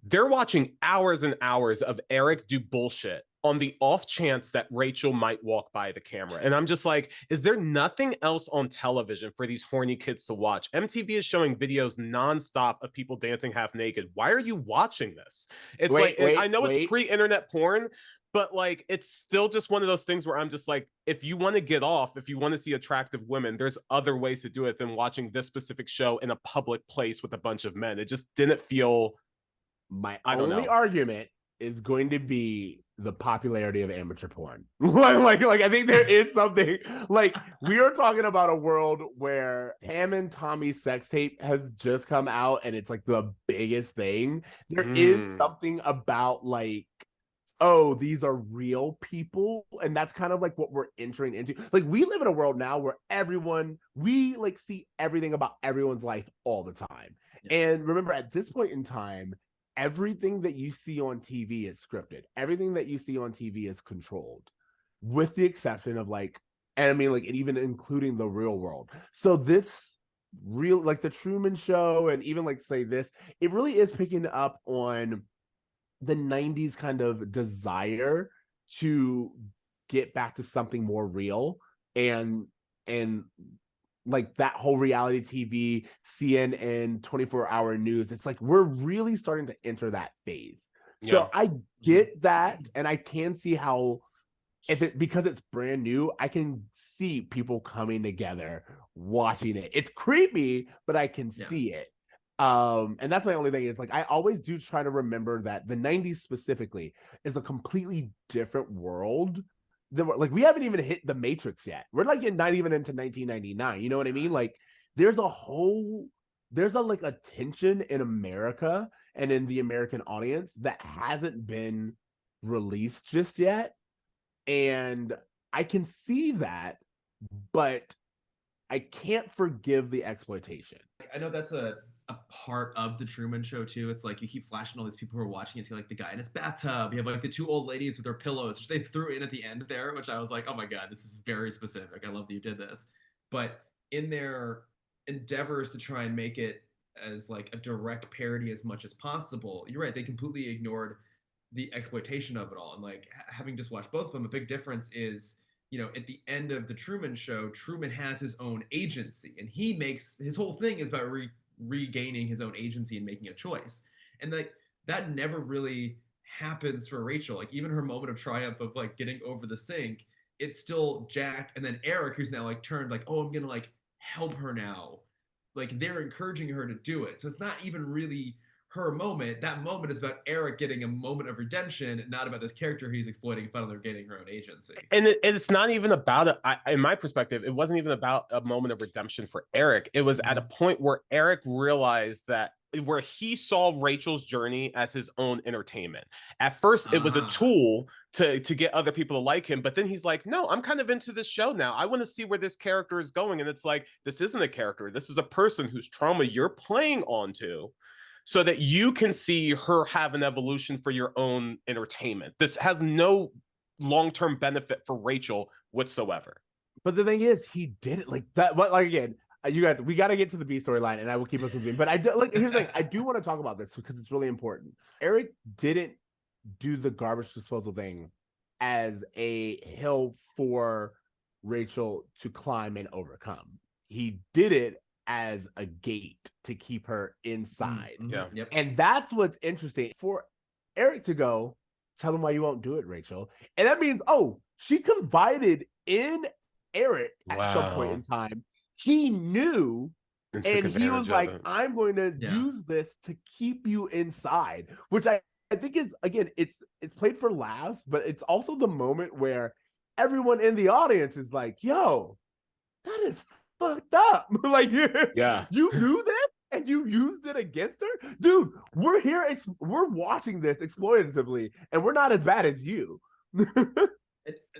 they're watching hours and hours of Eric do bullshit on the off chance that Rachel might walk by the camera. And I'm just like, is there nothing else on television for these horny kids to watch? MTV is showing videos nonstop of people dancing half naked. Why are you watching this? It's I know it's pre-internet porn, but like, it's still just one of those things where I'm just like, if you want to get off, if you want to see attractive women, there's other ways to do it than watching this specific show in a public place with a bunch of men. It just didn't feel... My only argument is going to be the popularity of amateur porn. like I think there is something, like, we are talking about a world where Pam and Tommy's sex tape has just come out and it's like the biggest thing. There is something about like, oh, these are real people. And that's kind of like what we're entering into. Like, we live in a world now where we like see everything about everyone's life all the time. Yeah. And remember, at this point in time, everything that you see on TV is scripted. Everything that you see on TV is controlled, with the exception of like, and I mean, like, and even including the real world. So this real, like the Truman Show, and even like say this, it really is picking up on the 90s kind of desire to get back to something more real, and like that whole reality TV, CNN, 24-hour news. It's like we're really starting to enter that phase. Yeah. So I get that, and I can see how, because it's brand new, I can see people coming together watching it. It's creepy, but I can see it. And that's my only thing, is like, I always do try to remember that the 90s specifically is a completely different world. Like, we haven't even hit the Matrix yet. We're like not even into 1999. You know what I mean? Like, there's a tension in America and in the American audience that hasn't been released just yet. And I can see that, but I can't forgive the exploitation. I know that's a part of the Truman Show too. It's like you keep flashing all these people who are watching it. So like the guy in his bathtub. You have like the two old ladies with their pillows, which they threw in at the end there, which I was like, oh my God, this is very specific. I love that you did this. But in their endeavors to try and make it as like a direct parody as much as possible, you're right, they completely ignored the exploitation of it all. And like, having just watched both of them, a big difference is, you know, at the end of the Truman Show, Truman has his own agency, and he makes, his whole thing is about regaining his own agency and making a choice. And like, that never really happens for Rachel. Like, even her moment of triumph of like getting over the sink, it's still Jack and then Eric, who's now like turned like, oh, I'm gonna like help her now. Like, they're encouraging her to do it. So it's not even really her moment. That moment is about Eric getting a moment of redemption, not about this character he's exploiting, finally getting her own agency. And it's not even about it. In my perspective, it wasn't even about a moment of redemption for Eric. It was at a point where Eric realized that, where he saw Rachel's journey as his own entertainment. At first, it was a tool to get other people to like him, but then he's like, no, I'm kind of into this show now. I want to see where this character is going. And it's like, this isn't a character. This is a person whose trauma you're playing onto, so that you can see her have an evolution for your own entertainment. This has no long-term benefit for Rachel whatsoever. But the thing is, he did it like that. But like, again, we got to get to the B storyline, and I will keep us moving. But here's the thing, I do want to talk about this because it's really important. Eric didn't do the garbage disposal thing as a hill for Rachel to climb and overcome. He did it as a gate to keep her inside. Yeah. Yep. And that's what's interesting. For Eric to go, tell him why you won't do it, Rachel. And that means, oh, she confided in Eric at some point in time. He knew, and he was like, I'm going to use this to keep you inside, which I think is, again, it's played for laughs, but it's also the moment where everyone in the audience is like, yo, that is fucked up. Like, you knew this and you used it against her? Dude, we're here, we're watching this exploitatively, and we're not as bad as you.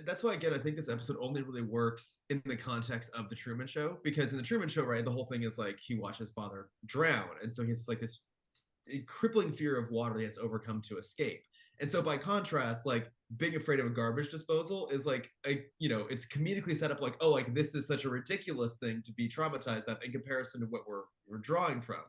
That's why, again, I think this episode only really works in the context of the Truman Show, because in the Truman Show, right, the whole thing is like he watched his father drown, and so he's like this crippling fear of water he has to overcome to escape. And so by contrast, like, being afraid of a garbage disposal is like, it's comedically set up like, oh, like, this is such a ridiculous thing to be traumatized of in comparison to what we're drawing from.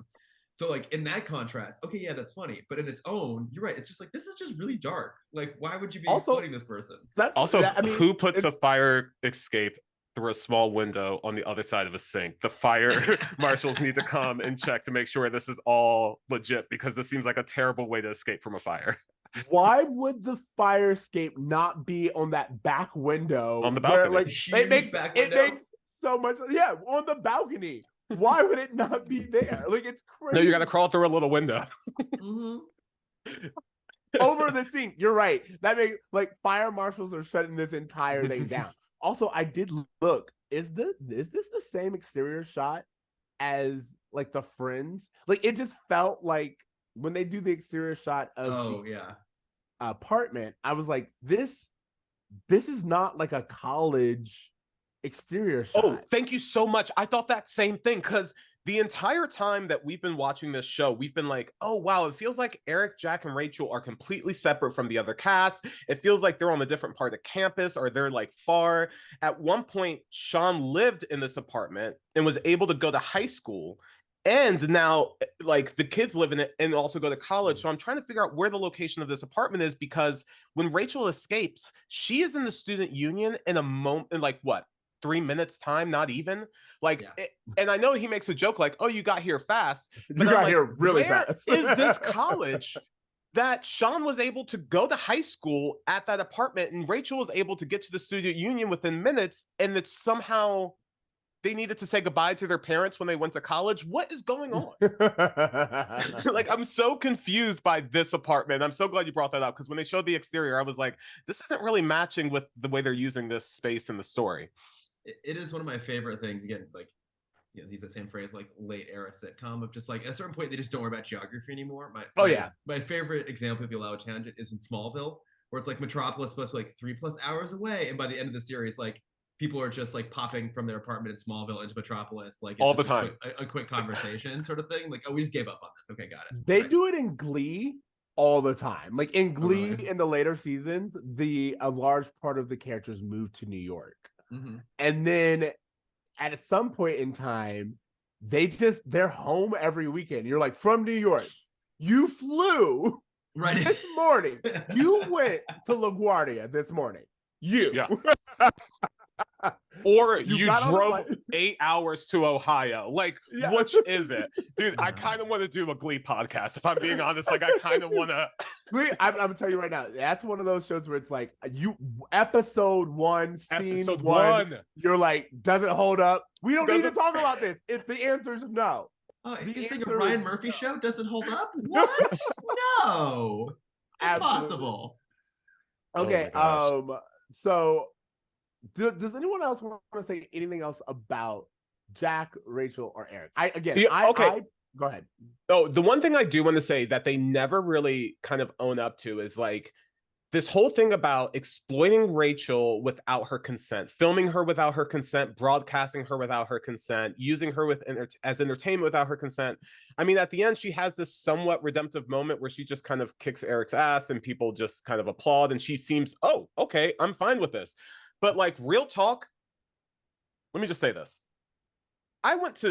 So like in that contrast, okay, yeah, that's funny. But in its own, you're right. It's just like this is just really dark. Like, why would you be Also, exploiting this person? Also, I mean, who puts a fire escape through a small window on the other side of a sink? The fire marshals need to come and check to make sure this is all legit, because this seems like a terrible way to escape from a fire. Why would the fire escape not be on that back window On the where balcony. like it makes so much, yeah, on the balcony? Why would it not be there? Like, it's crazy. No, you got to crawl through a little window. Mm-hmm. Over the sink. You're right. That makes, like, fire marshals are shutting this entire thing down. Also, I did look. Is this the same exterior shot as like the Friends? Like, it just felt like when they do the exterior shot of apartment, I was like, this is not like a college exterior shot. Oh, thank you so much. I thought that same thing, because the entire time that we've been watching this show, we've been like, oh, wow, it feels like Eric, Jack, and Rachel are completely separate from the other cast. It feels like they're on a different part of campus, or they're like far. At one point, Shawn lived in this apartment and was able to go to high school. And now, like, the kids live in it and also go to college. So I'm trying to figure out where the location of this apartment is, because when Rachel escapes, she is in the student union in a moment, in like what? 3 minutes time, not even like, and I know he makes a joke like, oh, you got here fast, but you got here really fast. Is this college that Shawn was able to go to high school at that apartment, and Rachel was able to get to the student union within minutes, and it's somehow they needed to say goodbye to their parents when they went to college? What is going on? Like, I'm so confused by this apartment. I'm so glad you brought that up, because when they showed the exterior, I was like, this isn't really matching with the way they're using this space in the story. It is one of my favorite things. Again, like, you know, use the same phrase, like late era sitcom, of just like at a certain point they just don't worry about geography anymore. My favorite example, if you allow a tangent, is in Smallville, where it's like Metropolis supposed to be like 3+ hours away, and by the end of the series, like people are just like popping from their apartment in Smallville into Metropolis, like all the time, a quick conversation sort of thing. Like, oh, we just gave up on this. Okay, got it. They do it in Glee all the time. Like in Glee, in the later seasons, a large part of the characters move to New York. Mm-hmm. And then at some point in time, they're home every weekend. You're like, from New York, you flew this morning. You went to LaGuardia this morning. Or you drove 8 hours to Ohio. Like, which is it? Dude, I kind of want to do a Glee podcast, if I'm being honest. Like, I kind of want to. Glee, I'm going to tell you right now, that's one of those shows where it's like, episode 1, scene 1, you're like, doesn't hold up. We don't need to talk about this. If the answer is no. Oh, if you're saying a Ryan Murphy show doesn't hold up? What? No. Impossible. Okay, so does anyone else want to say anything else about Jack, Rachel, or Eric? Go ahead. Oh, the one thing I do want to say that they never really kind of own up to is like this whole thing about exploiting Rachel without her consent, filming her without her consent, broadcasting her without her consent, using her as entertainment without her consent. I mean, at the end, she has this somewhat redemptive moment where she just kind of kicks Eric's ass and people just kind of applaud, and she seems, oh, okay, I'm fine with this. But like, real talk, let me just say this. I went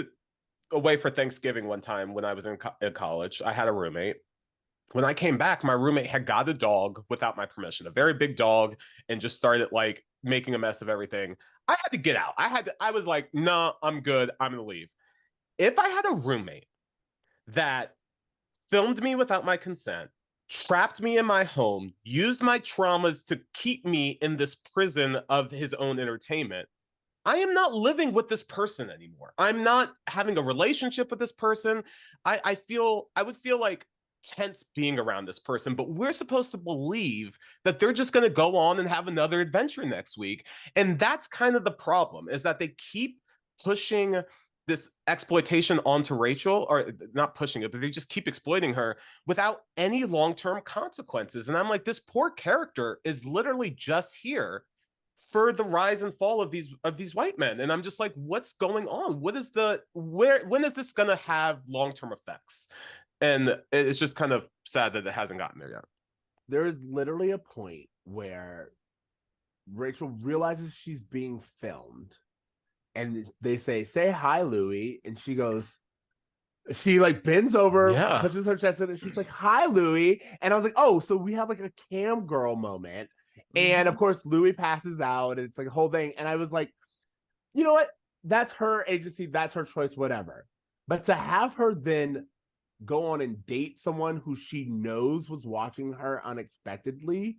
away for Thanksgiving one time when I was in college. I had a roommate. When I came back, my roommate had got a dog without my permission, a very big dog, and just started like making a mess of everything. I had to get out. I was like, nah, I'm good. I'm going to leave. If I had a roommate that filmed me without my consent, trapped me in my home, used my traumas to keep me in this prison of his own entertainment, I am not living with this person anymore. I'm not having a relationship with this person. I would feel like tense being around this person, but we're supposed to believe that they're just going to go on and have another adventure next week. And that's kind of the problem, is that they keep pushing this exploitation onto Rachel, or not pushing it, but they just keep exploiting her without any long-term consequences. And I'm like, this poor character is literally just here for the rise and fall of these white men. And I'm just like, what's going on? When is this going to have long-term effects? And it's just kind of sad that it hasn't gotten there yet. There is literally a point where Rachel realizes she's being filmed, and they say hi, Louie, and she goes, She like bends over, Yeah. touches her chest, and she's like, "Hi, Louis." And I was like, "Oh, so we have like a cam girl moment." And of course, Louis passes out, and it's like a whole thing. And I was like, you know what? That's her agency. That's her choice, whatever. But to have her then go on and date someone who she knows was watching her unexpectedly,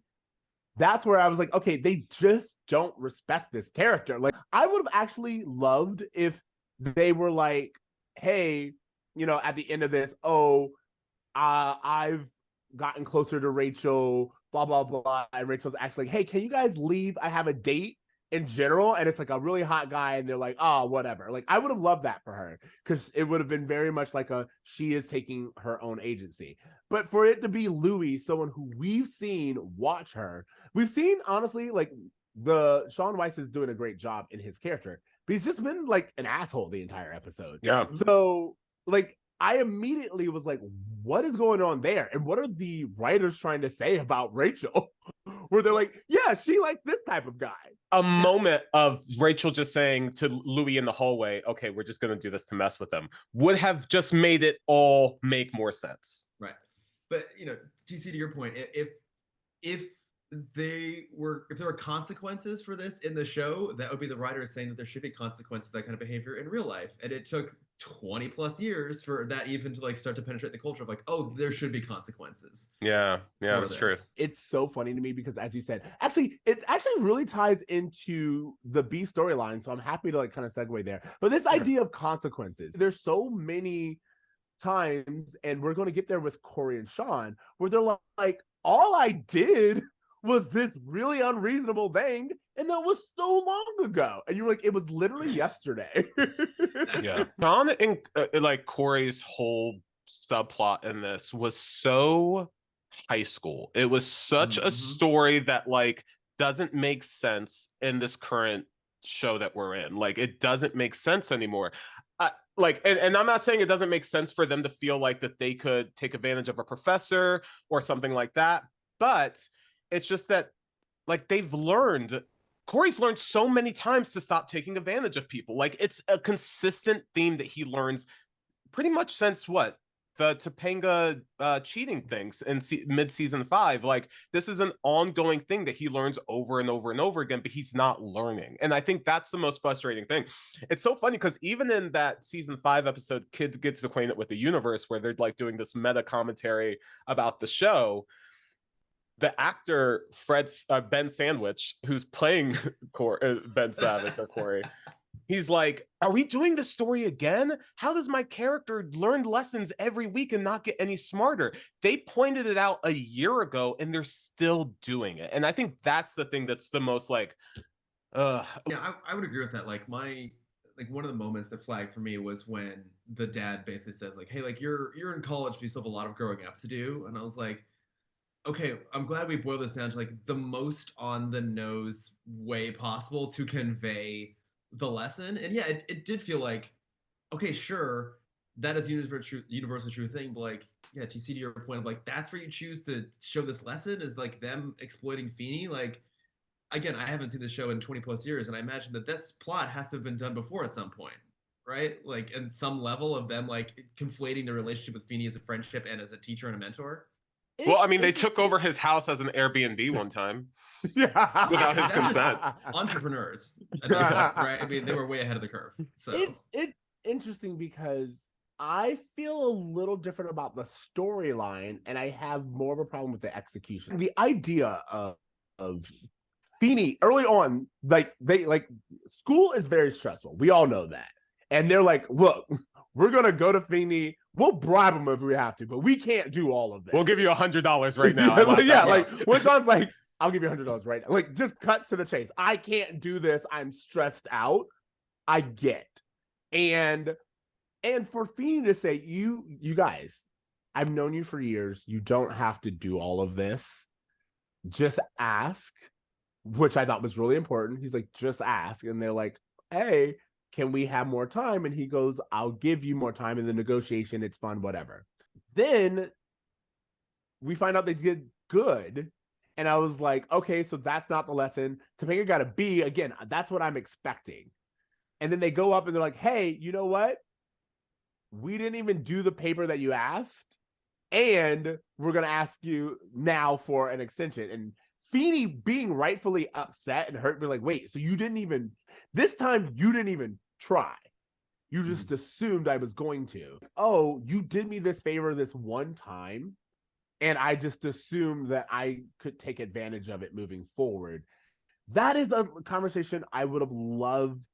that's where I was like, okay, they just don't respect this character. Like, I would have actually loved if they were like, hey, at the end of this, I've gotten closer to Rachel, blah, blah, blah. And Rachel's actually, hey, can you guys leave? I have a date in general. And it's like a really hot guy. And they're like, oh, whatever. Like, I would have loved that for her because it would have been very much like she is taking her own agency. But for it to be Louis, someone who we've seen watch her, we've seen, honestly, like Shawn Weiss is doing a great job in his character, but he's just been like an asshole the entire episode. Yeah. So, like, I immediately was like, what is going on there? And what are the writers trying to say about Rachel? Where they're like, yeah, she like this type of guy. A moment of Rachel just saying to Louis in the hallway, okay, we're just going to do this to mess with them, would have just made it all make more sense. Right. But, TC, to your point, if there were consequences for this in the show, that would be the writers saying that there should be consequences to that kind of behavior in real life. And it took 20 plus years for that even to like start to penetrate the culture of like, oh, there should be consequences. Yeah, that's true. It's so funny to me because, as you said, it actually really ties into the B storyline. So I'm happy to like kind of segue there. But this idea of consequences, there's so many times, and we're going to get there with Cory and Shawn, where they're like, all I did was this really unreasonable thing, and that was so long ago. And you're like, it was literally yesterday. Yeah. Shawn and like Cory's whole subplot in this was so high school. It was such a story that like doesn't make sense in this current show that we're in. Like, it doesn't make sense anymore. And I'm not saying it doesn't make sense for them to feel like that they could take advantage of a professor or something like that, but it's just that like Cory's learned so many times to stop taking advantage of people. Like, it's a consistent theme that he learns pretty much since the Topanga cheating things in mid-season 5. Like, this is an ongoing thing that he learns over and over and over again, but he's not learning. And I think that's the most frustrating thing. It's so funny because even in that season 5 episode, Kids Gets Acquainted with the Universe, where they're like doing this meta commentary about the show, the actor Ben Sandwich, who's playing Ben Savage or Cory, he's like, are we doing the story again? How does my character learn lessons every week and not get any smarter? They pointed it out a year ago and they're still doing it. And I think that's the thing that's the most like, Yeah, I would agree with that. Like one of the moments that flagged for me was when the dad basically says like, hey, like you're in college, but you still have a lot of growing up to do. And I was like, okay, I'm glad we boiled this down to like the most on the nose way possible to convey the lesson. And yeah, it did feel like, okay, sure, that is universal true thing, but like, yeah, to see to your point of like, that's where you choose to show this lesson is like them exploiting Feeney. Like, again, I haven't seen this show in 20 plus years, and I imagine that this plot has to have been done before at some point, right? Like, in some level of them like conflating the relationship with Feeney as a friendship and as a teacher and a mentor. Well, I mean, they took over his house as an Airbnb one time. Yeah. Without his consent. Entrepreneurs. Right? I mean, they were way ahead of the curve. So it's interesting because I feel a little different about the storyline, and I have more of a problem with the execution. The idea of Feeney early on, like school is very stressful. We all know that. And they're like, look, we're going to go to Feeney. We'll bribe him if we have to, but we can't do all of this. We'll give you $100 right now. When Shawn's like, I'll give you $100 right now. Like, just cuts to the chase. I can't do this. I'm stressed out. I get. And for Feeney to say, you guys, I've known you for years. You don't have to do all of this. Just ask, which I thought was really important. He's like, just ask. And they're like, hey, can we have more time? And he goes, I'll give you more time in the negotiation. It's fun, whatever. Then we find out they did good. And I was like, okay, so that's not the lesson. Topanga got a B. Again, that's what I'm expecting. And then they go up and they're like, hey, you know what? we didn't even do the paper that you asked, and we're gonna ask you now for an extension. And Feeney being rightfully upset and hurt, be like, wait, so you didn't even this time you didn't even try. You just assumed I was going to. Oh, you did me this favor this one time, and I just assumed that I could take advantage of it moving forward. That is a conversation I would have loved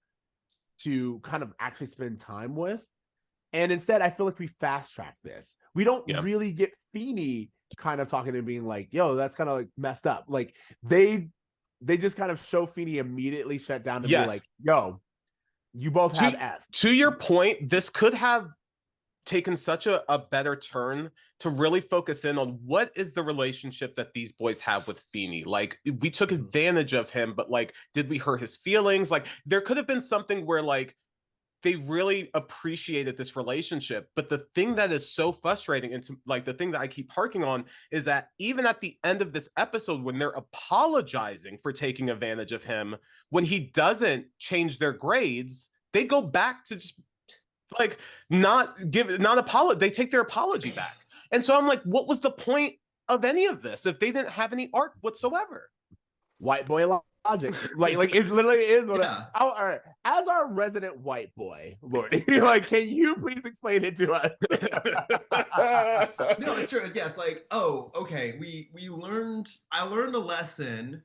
to kind of actually spend time with. And instead, I feel like we fast track this. We don't really get Feeney kind of talking and being like, yo, that's kind of like messed up. Like they just kind of show Feeney immediately shut down and be like, yo, you both have F's. To your point, this could have taken such a better turn to really focus in on what is the relationship that these boys have with Feeney. Like, we took advantage of him, but like, did we hurt his feelings? Like, there could have been something where like they really appreciated this relationship. But the thing that is so frustrating, and like the thing that I keep harking on, is that even at the end of this episode, when they're apologizing for taking advantage of him, when he doesn't change their grades, they go back to just like not apologize. They take their apology back. And so I'm like, what was the point of any of this if they didn't have any arc whatsoever? White boy logic. like it literally is what all right. As our resident white boy, Lordy, like, can you please explain it to us? No, it's true. Yeah, it's like, oh, okay, I learned a lesson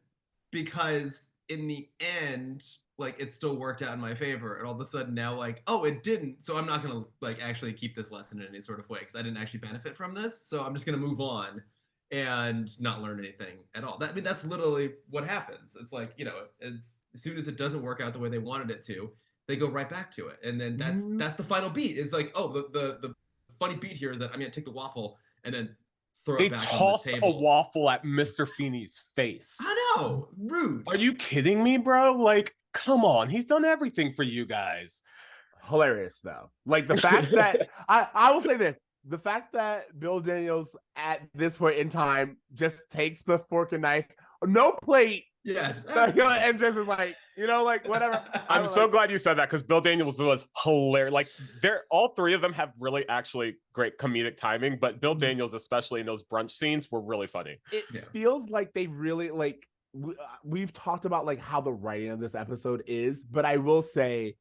because in the end, like, it still worked out in my favor, and all of a sudden now, like, oh, it didn't, so I'm not gonna like actually keep this lesson in any sort of way because I didn't actually benefit from this, so I'm just gonna move on and not learn anything at all. I mean, that's literally what happens. It's like, you know, as soon as it doesn't work out the way they wanted it to, they go right back to it, and then that's the final beat. Is like, oh, the funny beat here is that I'm gonna take the waffle and then throw it back on the table. They tossed a waffle at Mr. Feeney's face. I know, rude. Are you kidding me, bro? Like, come on, he's done everything for you guys. Hilarious though. Like the fact that I will say this. The fact that Bill Daniels at this point in time just takes the fork and knife, no plate, and just is like, you know, like whatever. I'm so glad you said that because Bill Daniels was hilarious. Like, all three of them have really actually great comedic timing, but Bill Daniels, especially in those brunch scenes, were really funny. It feels like they really like. We've talked about like how the writing of this episode is, but I will say,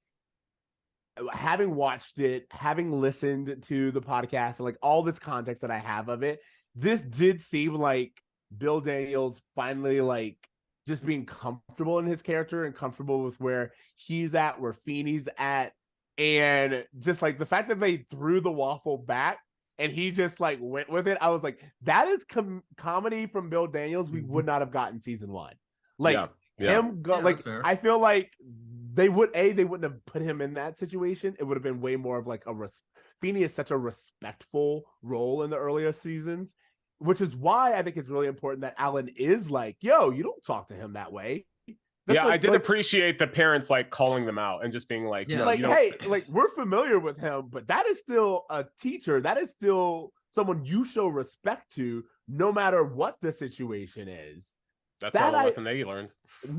having watched it, having listened to the podcast, and like all this context that I have of it, this did seem like Bill Daniels finally like just being comfortable in his character and comfortable with where he's at, where Feeney's at, and just like the fact that they threw the waffle back and he just like went with it. I was like, that is comedy from Bill Daniels we would not have gotten season one. Like I feel like they wouldn't have put him in that situation. It would have been way more of like Feeney is such a respectful role in the earlier seasons, which is why I think it's really important that Alan is like, yo, you don't talk to him that way. I did appreciate the parents like calling them out and just being like, no, like, hey, like, we're familiar with him, but that is still a teacher. That is still someone you show respect to, no matter what the situation is. That's all the lesson that you learned.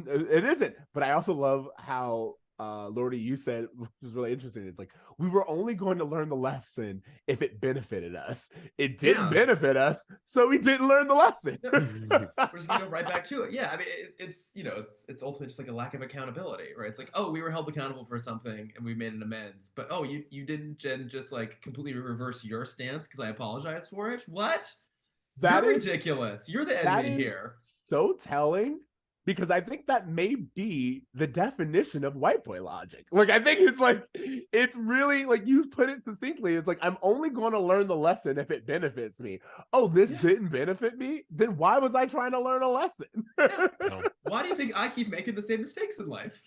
It isn't. But I also love how Lordy, you said, which is really interesting. It's like, we were only going to learn the lesson if it benefited us. It didn't benefit us, so we didn't learn the lesson. We're just gonna go right back to it. Yeah, I mean, it's you know, it's ultimately just like a lack of accountability, right? It's like, oh, we were held accountable for something and we made an amends, but oh, you didn't just like completely reverse your stance because I apologized for it. What? You're ridiculous. You're the enemy here. So telling. Because I think that may be the definition of white boy logic. Like, I think it's like, it's really like, you put it succinctly. It's like, I'm only going to learn the lesson if it benefits me. Oh, this didn't benefit me? Then why was I trying to learn a lesson? Why do you think I keep making the same mistakes in life?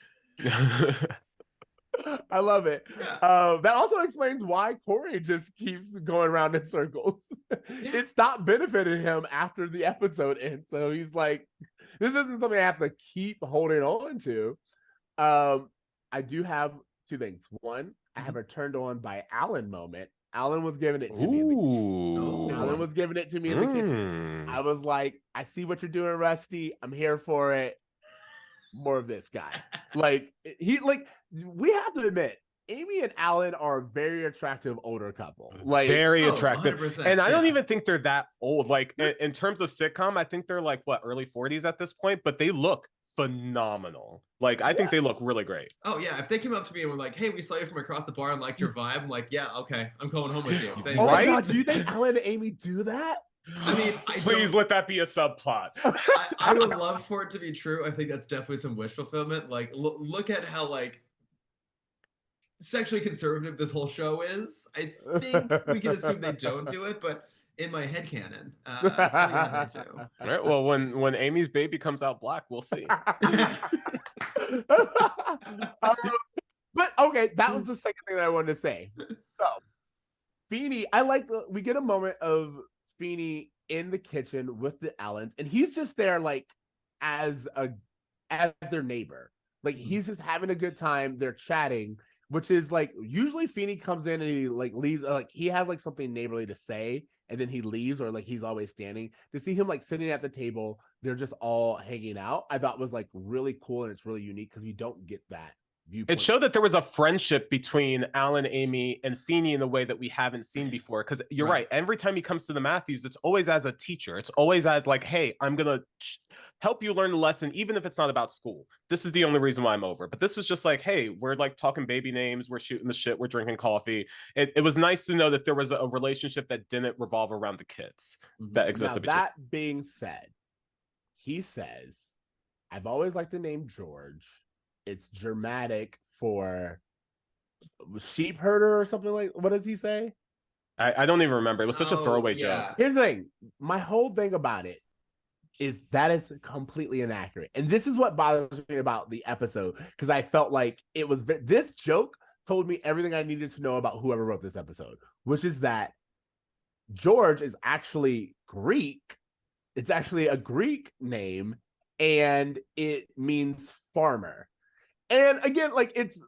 I love it. That also explains why Cory just keeps going around in circles. It stopped benefiting him after the episode ends. So he's like, this isn't something I have to keep holding on to. I do have two things. One, I have a turned on by Alan moment. Alan was giving it to me. Alan was giving it to me in the kitchen. I was like, I see what you're doing, Rusty. I'm here for it. More of this guy. Like, we have to admit, Amy and Alan are a very attractive older couple. Like very attractive. 100%, And I don't even think they're that old. Like in terms of sitcom, I think they're like what, early 40s at this point, but they look phenomenal. Like I think they look really great. Oh yeah, if they came up to me and were like, "Hey, we saw you from across the bar and liked your vibe," I'm like, "Yeah, okay, I'm going home with you." Thank oh you. my God, do you think Alan and Amy do that? I mean, Please let that be a subplot. I would love for it to be true. I think that's definitely some wish fulfillment. Like, look at how like sexually conservative this whole show is. I think we can assume they don't do it, but in my headcanon, I think that they do. All right. Well, when Amy's baby comes out black, we'll see. But okay, that was the second thing that I wanted to say. So, Feeney, we get a moment of Feeney in the kitchen with the Allens, and he's just there like as their neighbor. Like he's just having a good time. They're chatting, which is like usually Feeney comes in and he like leaves, like he has like something neighborly to say, and then he leaves, or like he's always standing. To see him like sitting at the table, they're just all hanging out, I thought was like really cool, and it's really unique because you don't get that viewpoint. It showed that there was a friendship between Alan, Amy, and Feeney in a way that we haven't seen before. Because you're right. Every time he comes to the Matthews, it's always as a teacher. It's always as like, hey, I'm going to help you learn a lesson, even if it's not about school. This is the only reason why I'm over. But this was just like, hey, we're like talking baby names. We're shooting the shit. We're drinking coffee. It was nice to know that there was a relationship that didn't revolve around the kids that existed. Now, that being said, he says, I've always liked the name George. It's dramatic for sheep herder or something like. What does he say? I don't even remember. It was such a throwaway joke. Here's the thing. My whole thing about it is that is completely inaccurate. And this is what bothers me about the episode, because I felt like it was this joke told me everything I needed to know about whoever wrote this episode, which is that George is actually Greek. It's actually a Greek name, and it means farmer. And again, like it's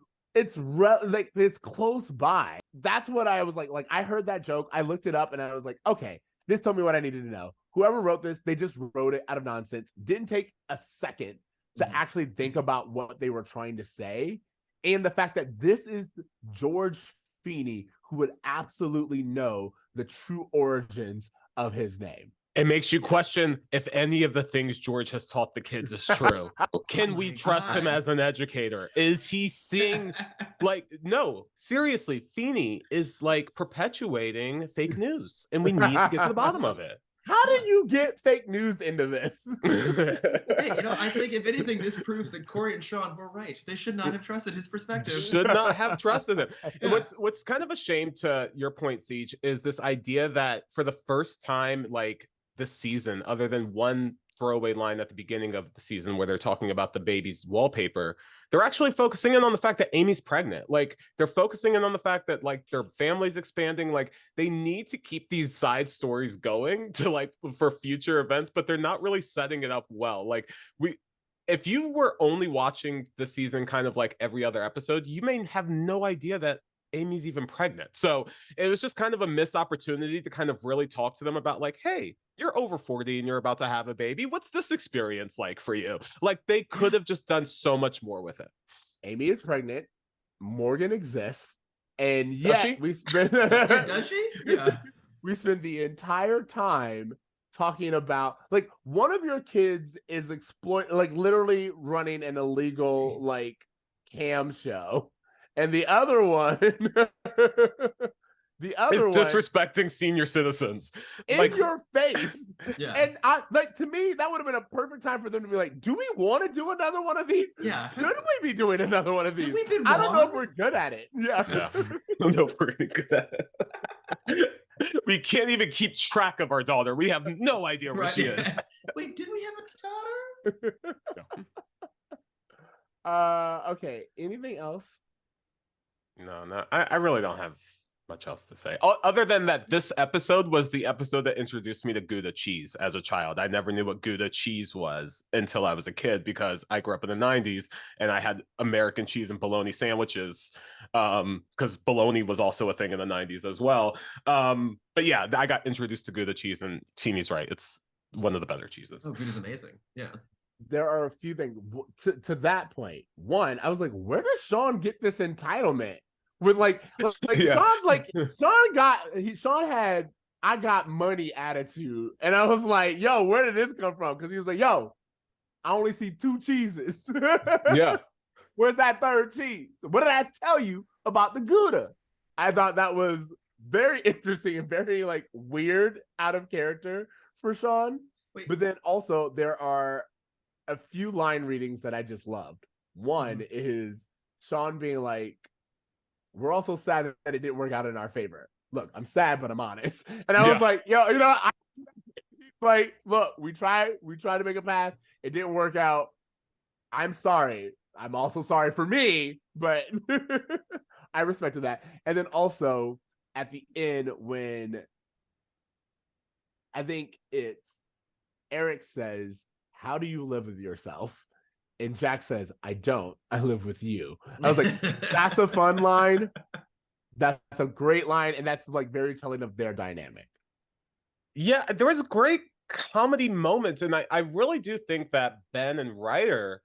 close by. That's what I was like I heard that joke, I looked it up, and I was like, okay, this told me what I needed to know. Whoever wrote this, they just wrote it out of nonsense. Didn't take a second to actually think about what they were trying to say. And the fact that this is George Feeney, who would absolutely know the true origins of his name. It makes you question if any of the things George has taught the kids is true. Can we trust him as an educator? Is he seeing like, no, seriously, Feeney is like perpetuating fake news, and we need to get to the bottom of it. How did you get fake news into this? Hey, I think if anything, this proves that Cory and Shawn were right. They should not have trusted his perspective. Should not have trusted him. Yeah. And what's kind of a shame, to your point, Ceej, is this idea that for the first time, like this season, other than one throwaway line at the beginning of the season where they're talking about the baby's wallpaper, they're actually focusing in on the fact that Amy's pregnant. Like they're focusing in on the fact that like their family's expanding. Like they need to keep these side stories going to like for future events, but they're not really setting it up well. Like if you were only watching the season kind of like every other episode, you may have no idea that Amy's even pregnant. So it was just kind of a missed opportunity to kind of really talk to them about like, hey, you're over 40 and you're about to have a baby. What's this experience like for you? Like they could have just done so much more with it. Amy is pregnant. Morgan exists. And yet we spend does she? Yeah. We spend the entire time talking about like one of your kids is literally running an illegal like cam show. And the other one, disrespecting senior citizens in your face. Yeah. And to me, that would have been a perfect time for them to be like, do we want to do another one of these? Yeah. Should we be doing another one of these? I don't know if we're good at it. Yeah. I don't know if we're good at it. We can't even keep track of our daughter. We have no idea where she is. Wait, did we have a daughter? No. Okay. Anything else? No. I really don't have much else to say. Other than that, this episode was the episode that introduced me to Gouda cheese as a child. I never knew what Gouda cheese was until I was a kid, because I grew up in the 90s and I had American cheese and bologna sandwiches, because bologna was also a thing in the 90s as well. But yeah, I got introduced to Gouda cheese, and Feeney's right. It's one of the better cheeses. Oh, Gouda's amazing. Yeah. There are a few things to that point. One, I was like, where does Shawn get this entitlement? with like Yeah. Sean had I got money attitude, and I was like, yo, where did this come from? Because he was like, yo, I only see 2 cheeses. Yeah. Where's that 3rd cheese? What did I tell you about the Gouda? I thought that was very interesting and very like weird, out of character for Sean. Wait. But then also there are a few line readings that I just loved. One is Sean being like, we're also sad that it didn't work out in our favor. Look, I'm sad, but I'm honest. And I was like, yo, like, look, we tried to make a pass. It didn't work out. I'm sorry. I'm also sorry for me, but I respected that. And then also at the end, when I think it's Eric says, how do you live with yourself? And Jack says, I don't. I live with you. I was like, that's a fun line. That's a great line. And that's like very telling of their dynamic. Yeah, there was great comedy moments. And I really do think that Ben and Ryder,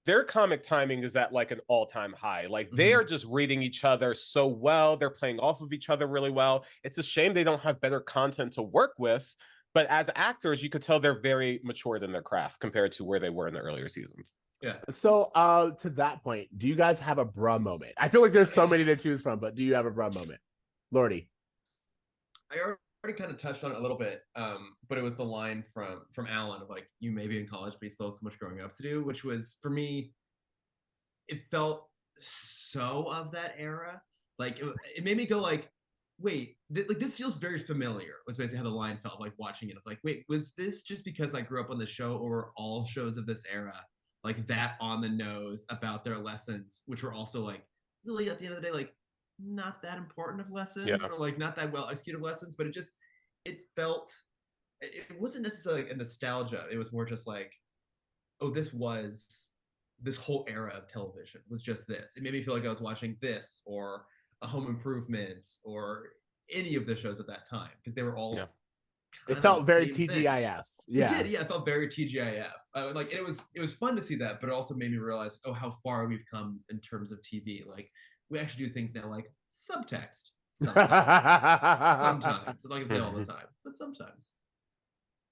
their comic timing is at like an all-time high. Like they are just reading each other so well. They're playing off of each other really well. It's a shame they don't have better content to work with. But as actors, you could tell they're very matured in their craft compared to where they were in the earlier seasons. Yeah. So to that point, do you guys have a bruh moment? I feel like there's so many to choose from, but do you have a bruh moment? Lordy. I already kind of touched on it a little bit, but it was the line from Alan of like, you may be in college, but you still have so much growing up to do, which was, for me, it felt so of that era. Like it made me go like, wait, like this feels very familiar, was basically how the line felt like watching it. Like, wait, was this just because I grew up on the show, or were all shows of this era like that on the nose about their lessons, which were also like really at the end of the day, like not that important of lessons, or like not that well executed lessons, but it felt, it wasn't necessarily like a nostalgia. It was more just like, oh, this whole era of television was just this. It made me feel like I was watching this or a Home Improvement or any of the shows at that time, because they were all it felt very TGIF. Yeah. It did, yeah. It felt very TGIF. Like it was fun to see that, but it also made me realize, oh, how far we've come in terms of TV. Like we actually do things now like subtext. Sometimes. I'm not gonna say all the time, but sometimes.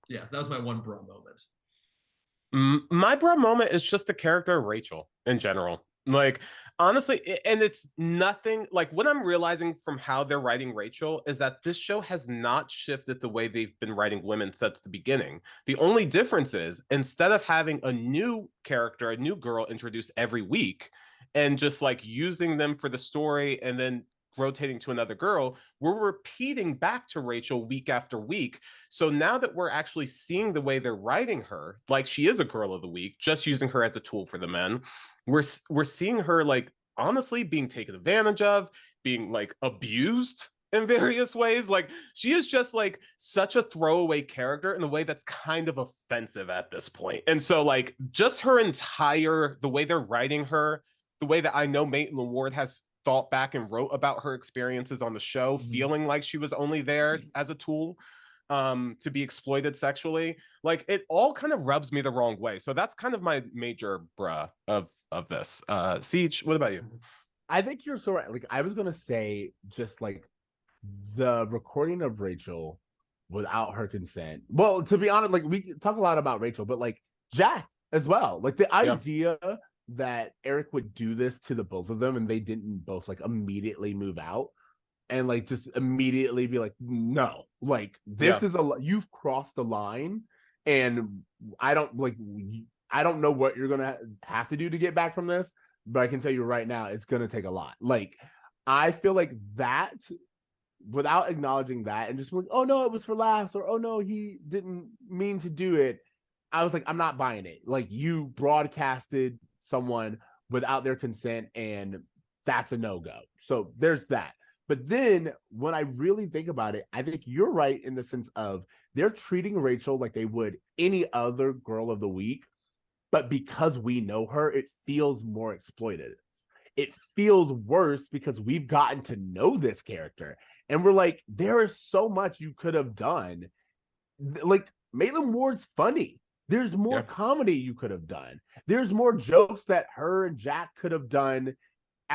Yeah, so that was my one bra moment. My bra moment is just the character of Rachel in general. Like, honestly, and it's nothing like what I'm realizing from how they're writing Rachel is that this show has not shifted the way they've been writing women since the beginning. The only difference is instead of having a new character, a new girl introduced every week and just like using them for the story and then rotating to another girl, we're repeating back to Rachel week after week. So now that we're actually seeing the way they're writing her, like she is a girl of the week, just using her as a tool for the men, we're seeing her like honestly being taken advantage of, being like abused in various ways. Like she is just like such a throwaway character in a way that's kind of offensive at this point. And so like just her entire, the way they're writing her, the way that I know Maitland Ward has thought back and wrote about her experiences on the show, feeling like she was only there as a tool to be exploited sexually. Like it all kind of rubs me the wrong way. So that's kind of my major bruh of this. Ceej, what about you? I think you're so right. Like I was gonna say just like the recording of Rachel without her consent. Well, to be honest, like we talk a lot about Rachel, but like Jack as well. Like the idea that Eric would do this to the both of them and they didn't both like immediately move out and like just immediately be like, no, like this is you've crossed the line and I don't know what you're gonna have to do to get back from this, but I can tell you right now it's gonna take a lot. Like I feel like that without acknowledging that and just like, oh no, it was for laughs, or oh no, he didn't mean to do it, I was like, I'm not buying it. Like you broadcasted someone without their consent and that's a no-go. So there's that. But then when I really think about it, I think you're right in the sense of they're treating Rachel like they would any other girl of the week, but because we know her, it feels more exploitative. It feels worse because we've gotten to know this character and we're like, there is so much you could have done. Like Maitland Ward's funny. There's more comedy you could have done. There's more jokes that her and Jack could have done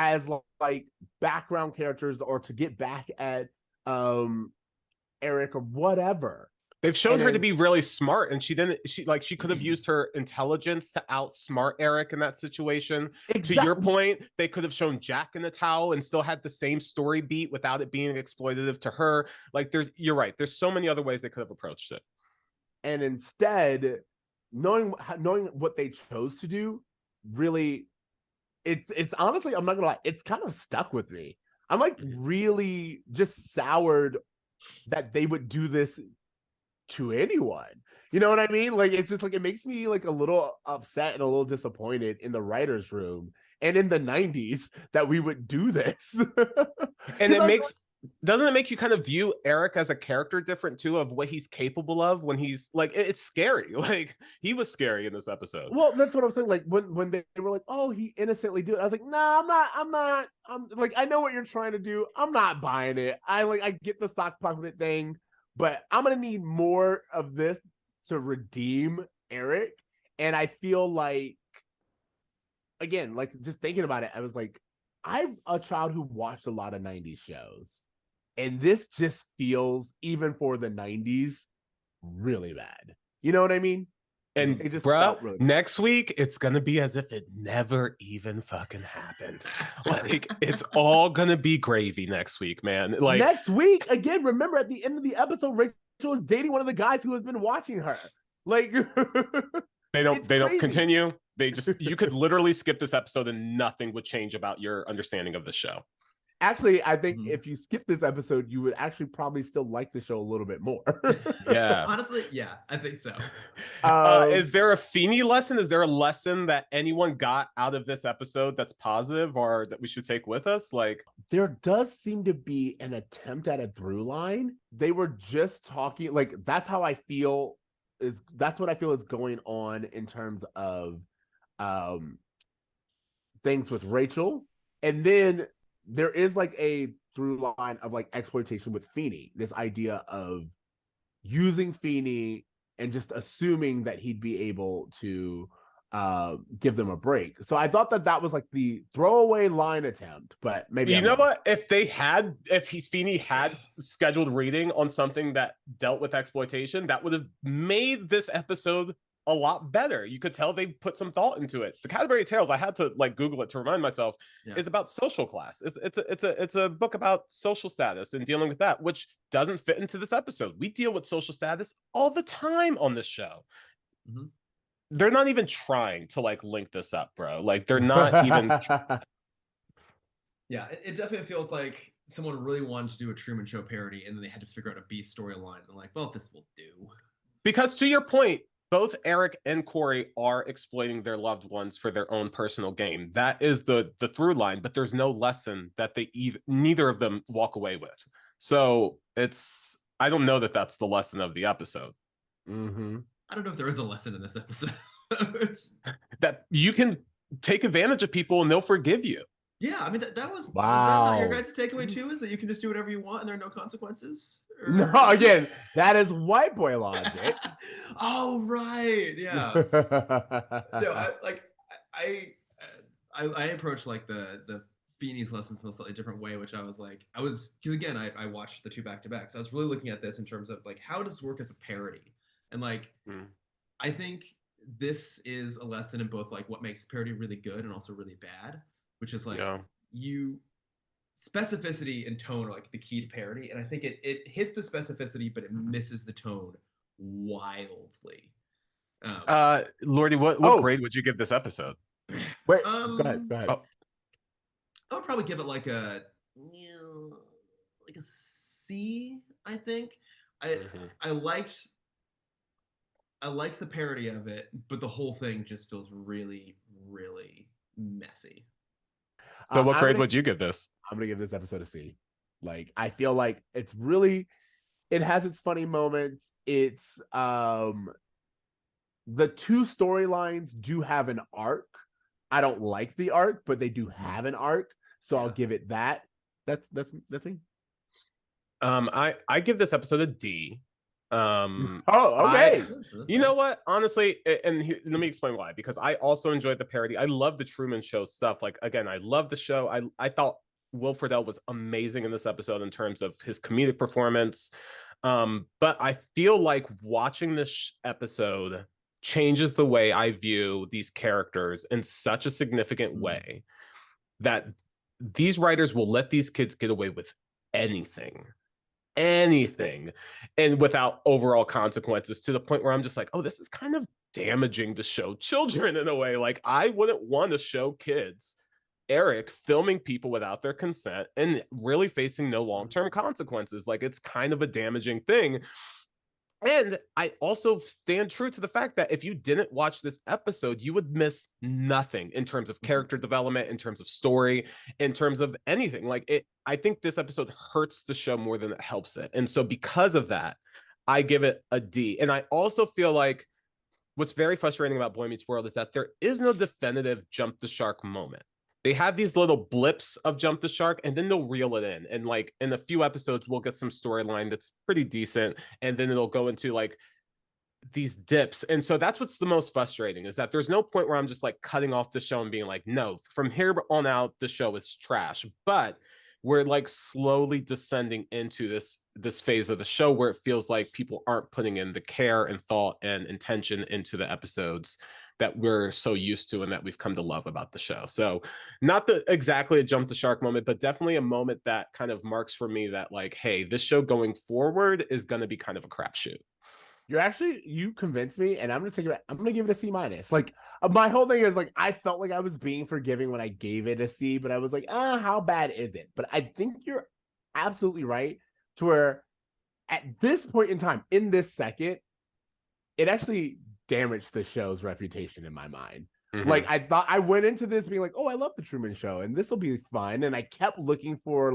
as like background characters or to get back at Eric or whatever. They've shown And her to be it's- really smart, and she could have used her intelligence to outsmart Eric in that situation. To your point, they could have shown Jack in a towel and still had the same story beat without it being exploitative to her. Like, you're right. There's so many other ways they could have approached it. And instead, knowing what they chose to do, really, it's honestly, I'm not gonna lie, it's kind of stuck with me. I'm like really just soured that they would do this to anyone. You know what I mean? Like, it's just like, it makes me like a little upset and a little disappointed in the writer's room and in the 90s that we would do this. And doesn't it make you kind of view Eric as a character different too, of what he's capable of when he's like, it's scary. Like, he was scary in this episode. Well, that's what I'm saying. Like, when they were like, oh, he innocently did it, I was like, nah, I'm like, I know what you're trying to do. I'm not buying it. I get the sock puppet thing, but I'm gonna need more of this to redeem Eric. And I feel like, again, like, just thinking about it, I was like, I'm a child who watched a lot of 90s shows. And this just feels, even for the 90s, really bad. You know what I mean? And it just bro, really next week, it's going to be as if it never even fucking happened. Like, it's all going to be gravy next week, man. Like, next week, again, remember at the end of the episode, Rachel is dating one of the guys who has been watching her. Like, they don't continue. You could literally skip this episode and nothing would change about your understanding of the show. Actually, I think if you skip this episode, you would actually probably still like the show a little bit more. Yeah. Honestly, yeah, I think so. Is there a Feeney lesson? Is there a lesson that anyone got out of this episode that's positive or that we should take with us? Like, there does seem to be an attempt at a through line. They were just talking, like, that's what I feel is going on in terms of things with Rachel. And then there is like a through line of like exploitation with Feeney, this idea of using Feeney and just assuming that he'd be able to give them a break. So I thought that was like the throwaway line attempt, but maybe you know what? If Feeney had scheduled reading on something that dealt with exploitation, that would have made this episode a lot better. You could tell they put some thought into it. The Cadbury Tales, I had to like Google it to remind myself, is about social class. It's a book about social status and dealing with that, which doesn't fit into this episode. We deal with social status all the time on this show. Mm-hmm. They're not even trying to like link this up, bro. Like, they're not even. Yeah, it definitely feels like someone really wanted to do a Truman Show parody, and then they had to figure out a B storyline. And like, well, this will do. Because to your point, both Eric and Cory are exploiting their loved ones for their own personal gain. That is the through line, but there's no lesson that neither of them walk away with. So I don't know that that's the lesson of the episode. Mm-hmm. I don't know if there is a lesson in this episode. That you can take advantage of people and they'll forgive you. Yeah, I mean, that was, wow. Was that not your guys' takeaway too, is that you can just do whatever you want and there are no consequences? Or... No, again, that is white boy logic. Oh, right. Yeah. No, I approached like the Feeney's lesson from a slightly different way, which because again, I watched the two back-to-back. So I was really looking at this in terms of like, how does this work as a parody? And like, I think this is a lesson in both like what makes parody really good and also really bad, which is like specificity and tone are like the key to parody. And I think it hits the specificity, but it misses the tone wildly. Lordy, what grade would you give this episode? Wait, go ahead. Oh. I would probably give it like a C, I think. I liked the parody of it, but the whole thing just feels really, really messy. So what grade would you give this? I'm going to give this episode a C. Like, I feel like it has its funny moments. It's, the two storylines do have an arc. I don't like the arc, but they do have an arc. So I'll give it that. That's me. I give this episode a D. Okay. You know what? Honestly, and let me explain why. Because I also enjoyed the parody. I love the Truman Show stuff. Like, again, I love the show. I thought Will Friedle was amazing in this episode in terms of his comedic performance. But I feel like watching this episode changes the way I view these characters in such a significant way that these writers will let these kids get away with anything and without overall consequences, to the point where I'm just like, oh, this is kind of damaging to show children in a way. Like, I wouldn't want to show kids Eric filming people without their consent and really facing no long-term consequences. Like, it's kind of a damaging thing. And I also stand true to the fact that if you didn't watch this episode, you would miss nothing in terms of character development, in terms of story, in terms of anything. Like, it, I think this episode hurts the show more than it helps it. And so because of that, I give it a D. And I also feel like what's very frustrating about Boy Meets World is that there is no definitive jump the shark moment. They have these little blips of jump the shark and then they'll reel it in. And like in a few episodes, we'll get some storyline that's pretty decent. And then it'll go into like these dips. And so that's what's the most frustrating, is that there's no point where I'm just like cutting off the show and being like, no, from here on out, the show is trash. But we're like slowly descending into this phase of the show where it feels like people aren't putting in the care and thought and intention into the episodes that we're so used to and that we've come to love about the show. So not exactly a jump the shark moment, but definitely a moment that kind of marks for me that like, hey, this show going forward is going to be kind of a crapshoot. You convinced me, and I'm gonna take it back. I'm gonna give it a C minus. Like, my whole thing is like, I felt like I was being forgiving when I gave it a C, but I was like, how bad is it? But I think you're absolutely right, to where at this point in time, in this second, it actually damaged the show's reputation in my mind. Like, I thought, I went into this being like, oh, I love the Truman Show and this will be fun. And I kept looking for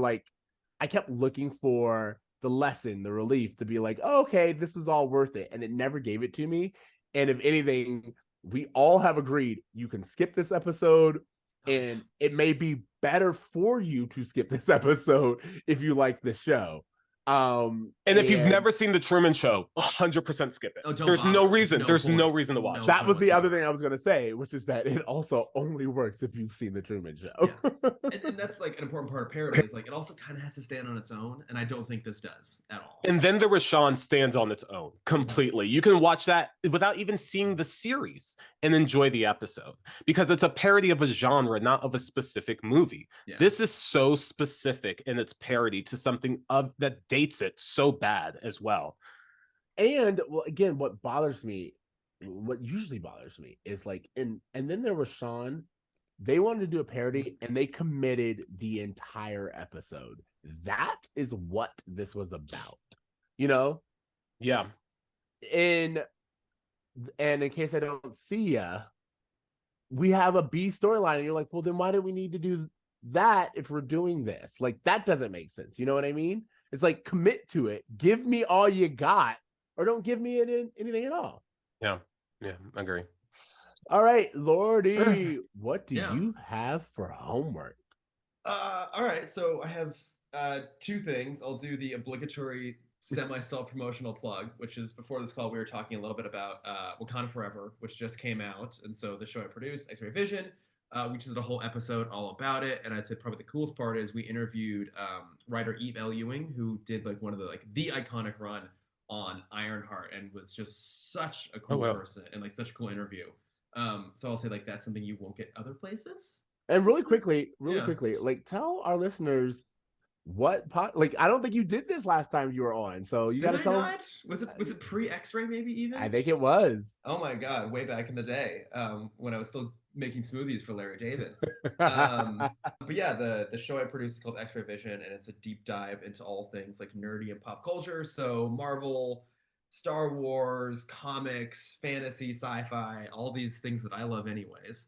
the lesson, the relief, to be like, oh, okay, this is all worth it. And it never gave it to me. And if anything, we all have agreed you can skip this episode, and it may be better for you to skip this episode if you like the show. And if you've never seen the Truman Show, 100% skip it. Oh, there's no reason. There's no reason to watch. No, that was the other thing I was going to say, which is that it also only works if you've seen the Truman Show. Yeah. And that's like an important part of Parody, is like it also kind of has to stand on its own, and I don't think this does at all. And then the Rashawn stands on its own completely. You can watch that without even seeing the series and enjoy the episode, because it's a parody of a genre, not of a specific movie. Yeah. This is so specific in its parody to something that dates it so bad as well. And well, again, what usually bothers me is like, and then there was Shawn. They wanted to do a parody and they committed the entire episode. That is what this was about, you know? Yeah. And in case I don't see ya, we have a B storyline, and you're like, well, then why do we need to do that if we're doing this? Like, that doesn't make sense. You know what I mean? It's like, commit to it. Give me all you got, or don't give me anything at all. Yeah, I agree. All right, Lordy, what do you have for homework? All right, so I have two things. I'll do the obligatory semi-self-promotional plug, which is, before this call, we were talking a little bit about Wakanda Forever, which just came out. And so the show I produced, X-Ray Vision, we just did a whole episode all about it. And I'd say probably the coolest part is we interviewed writer Eve L. Ewing, who did like one of the iconic run on Ironheart, and was just such a cool person and like such a cool interview. So I'll say like that's something you won't get other places. And really quickly, like, tell our listeners what like, I don't think you did this last time you were on, so you got to tell them. Was it pre X-Ray maybe even? I think it was. Oh my god, way back in the day, when I was still making smoothies for Larry David. But yeah, the show I produced is called X-Ray Vision, and it's a deep dive into all things like nerdy and pop culture. So Marvel, Star Wars, comics, fantasy, sci-fi, all these things that I love anyways.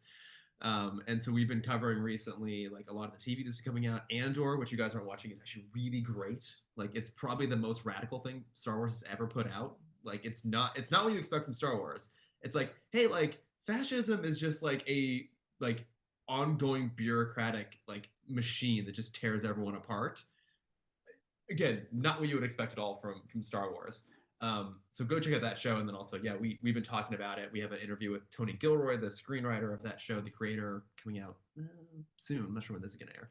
And so we've been covering recently like a lot of the TV that's been coming out. Andor, which you guys aren't watching, is actually really great. Like, it's probably the most radical thing Star Wars has ever put out. Like, it's not what you expect from Star Wars. It's like, hey, like, fascism is just like a like ongoing bureaucratic like machine that just tears everyone apart. Again, not what you would expect at all from Star Wars. So go check out that show. And then also, yeah, we've been talking about it. We have an interview with Tony Gilroy, the screenwriter of that show, the creator, coming out soon. I'm not sure when this is gonna air.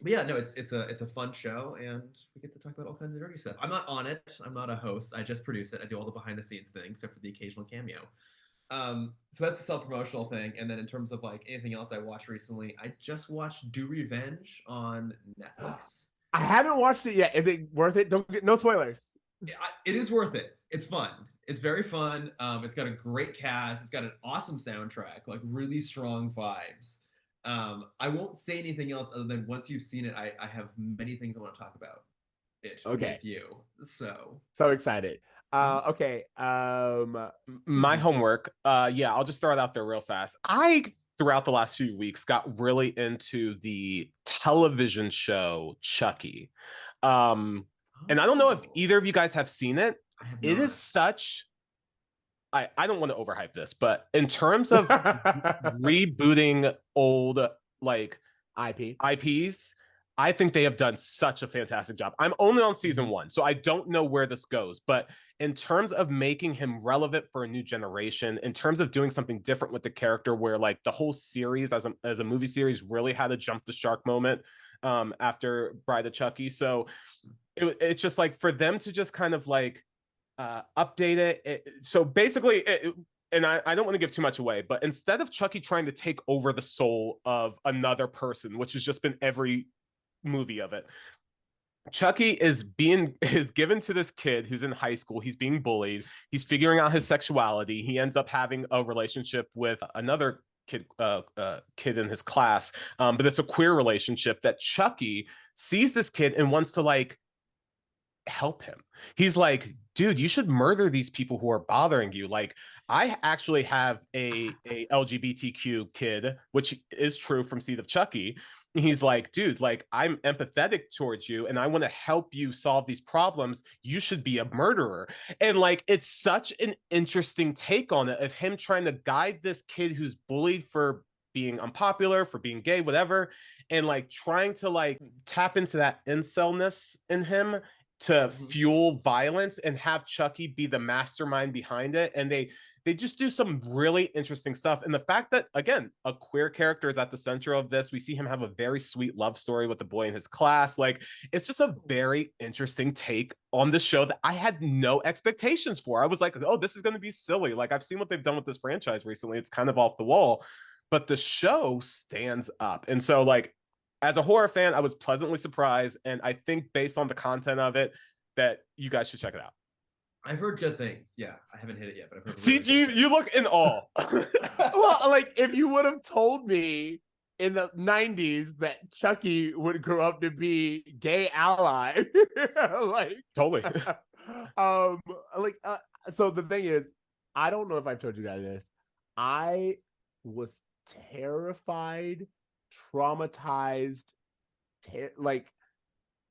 But yeah, no, it's a fun show, and we get to talk about all kinds of nerdy stuff. I'm not on it. I'm not a host. I just produce it. I do all the behind the scenes things, except for the occasional cameo. So that's the self-promotional thing. And then in terms of like anything else I watched recently, I just watched Do Revenge on Netflix. I haven't watched it yet. Is it worth it? Don't get no spoilers. It is worth it. It's fun. It's very fun. It's got a great cast. It's got an awesome soundtrack, like really strong vibes. I won't say anything else other than once you've seen it, I have many things I want to talk about it with you. So excited. Okay. My homework. Yeah, I'll just throw it out there real fast. I throughout the last few weeks got really into the television show Chucky. And I don't know if either of you guys have seen it. It is such I don't want to overhype this, but in terms of rebooting old like IPs, I think they have done such a fantastic job. I'm only on season 1, so I don't know where this goes. But in terms of making him relevant for a new generation, in terms of doing something different with the character, where like the whole series as a movie series really had a jump the shark moment after Bride of Chucky. So it's just like for them to just kind of like update it. So basically, and I don't want to give too much away, but instead of Chucky trying to take over the soul of another person, which has just been every movie of it, Chucky is given to this kid who's in high school. He's being bullied. He's figuring out his sexuality. He ends up having a relationship with another kid in his class, but it's a queer relationship that Chucky sees this kid and wants to like help him. He's like, dude, you should murder these people who are bothering you. Like, I actually have a LGBTQ kid, which is true from Seed of Chucky. He's like, dude, like, I'm empathetic towards you and I want to help you solve these problems. You should be a murderer. And like, it's such an interesting take on it of him trying to guide this kid who's bullied for being unpopular, for being gay, whatever, and like trying to like tap into that incelness in him to fuel violence and have Chucky be the mastermind behind it. And they just do some really interesting stuff. And the fact that, again, a queer character is at the center of this, we see him have a very sweet love story with the boy in his class. Like, it's just a very interesting take on the show that I had no expectations for. I was like, oh, this is going to be silly. Like, I've seen what they've done with this franchise recently. It's kind of off the wall, but the show stands up. And so, like, as a horror fan, I was pleasantly surprised. And I think based on the content of it, that you guys should check it out. I've heard good things. Yeah, I haven't hit it yet, but I've heard Ceej, you look in awe. Well, like, if you would have told me in the 90s that Chucky would grow up to be gay ally, like, totally. So the thing is, I don't know if I've told you guys this. I was terrified, traumatized,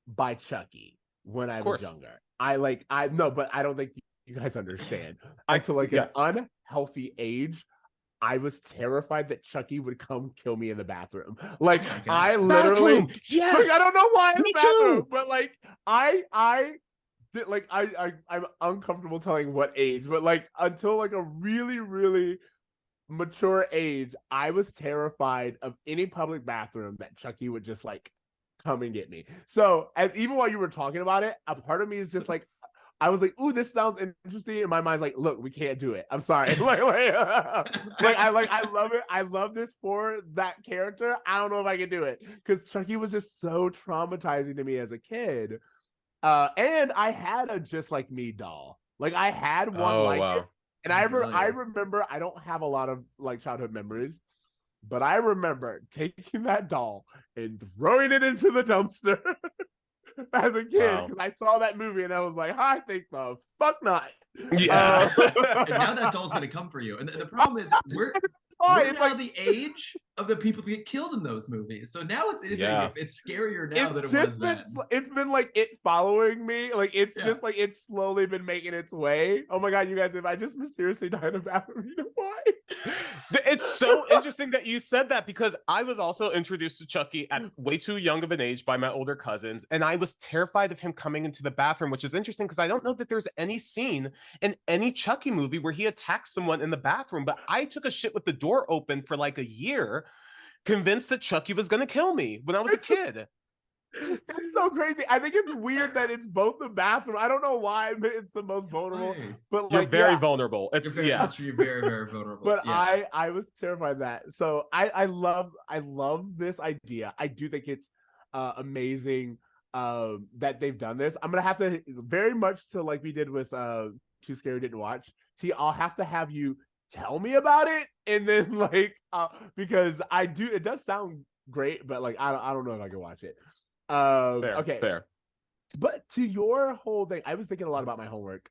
by Chucky when I was younger. I know, but I don't think you guys understand. To an unhealthy age, I was terrified that Chucky would come kill me in the bathroom. Like, I literally, yes, like, I don't know why in me the bathroom, too. but like, I did, like, I'm uncomfortable telling what age, but like until like a really, really mature age, I was terrified of any public bathroom that Chucky would just like come and get me. So as even while you were talking about it, a part of me is just like, I was like, ooh, this sounds interesting. And my mind's like, look, we can't do it. I'm sorry. I love it. I love this for that character. I don't know if I can do it because Chucky was just so traumatizing to me as a kid. And I had a Just Like Me doll. Like, I had one it. And I remember, I don't have a lot of like childhood memories, but I remember taking that doll and throwing it into the dumpster as a kid because I saw that movie and I was like, I think the fuck not. Yeah. And now that doll's gonna come for you. And the problem is we're now like the age of the people who get killed in those movies. So now it's anything. It's scarier now than it was then. It's been like it following me. Like, it's just like it's slowly been making its way. Oh my god, you guys! If I just mysteriously died in a bathroom, you know why? It's so interesting that you said that, because I was also introduced to Chucky at way too young of an age by my older cousins, and I was terrified of him coming into the bathroom, which is interesting because I don't know that there's any scene in any Chucky movie where he attacks someone in the bathroom, but I took a shit with the door open for like a year, convinced that Chucky was going to kill me when I was a kid. That's so crazy. I think it's weird that it's both the bathroom. I don't know why, but it's the most vulnerable. Right. But You're like, very yeah. vulnerable. It's That's true. You're very, very vulnerable. But yeah. I was terrified of that. So I love this idea. I do think it's amazing that they've done this. I'm gonna have to, very much to like we did with Too Scary Didn't Watch. See, I'll have to have you tell me about it, and then like because it does sound great, but like I don't know if I can watch it. fair, Okay. fair. But to your whole thing, I was thinking a lot about my homework.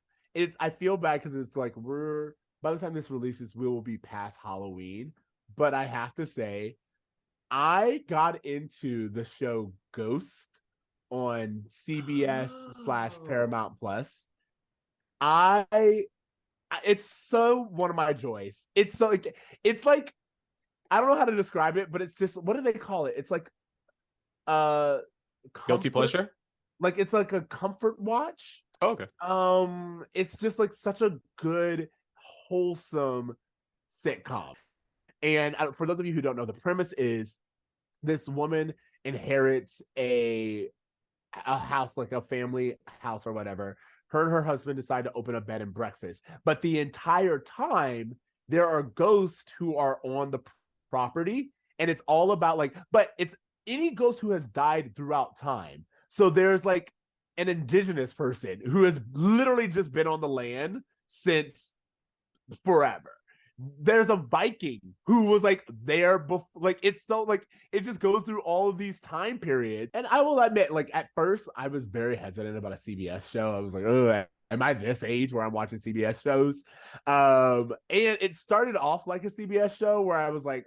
I feel bad because it's like by the time this releases, we will be past Halloween. But I have to say, I got into the show Ghost on CBS / Paramount Plus. It's so one of my joys. It's like I don't know how to describe it, but it's just, what do they call it? It's like Guilty pleasure? Like it's like a comfort watch. Oh, okay. It's just like such a good, wholesome sitcom. And for those of you who don't know, the premise is this woman inherits a house, like a family house or whatever. Her and her husband decide to open a bed and breakfast, but the entire time there are ghosts who are on the property, and it's all about like, but it's any ghost who has died throughout time. So there's like an indigenous person who has literally just been on the land since forever. There's a Viking who was like there before, like it's so like it just goes through all of these time periods. And I will admit, like at first I was very hesitant about a CBS show. I was like, oh, am I this age where I'm watching CBS shows? And it started off like a CBS show where I was like,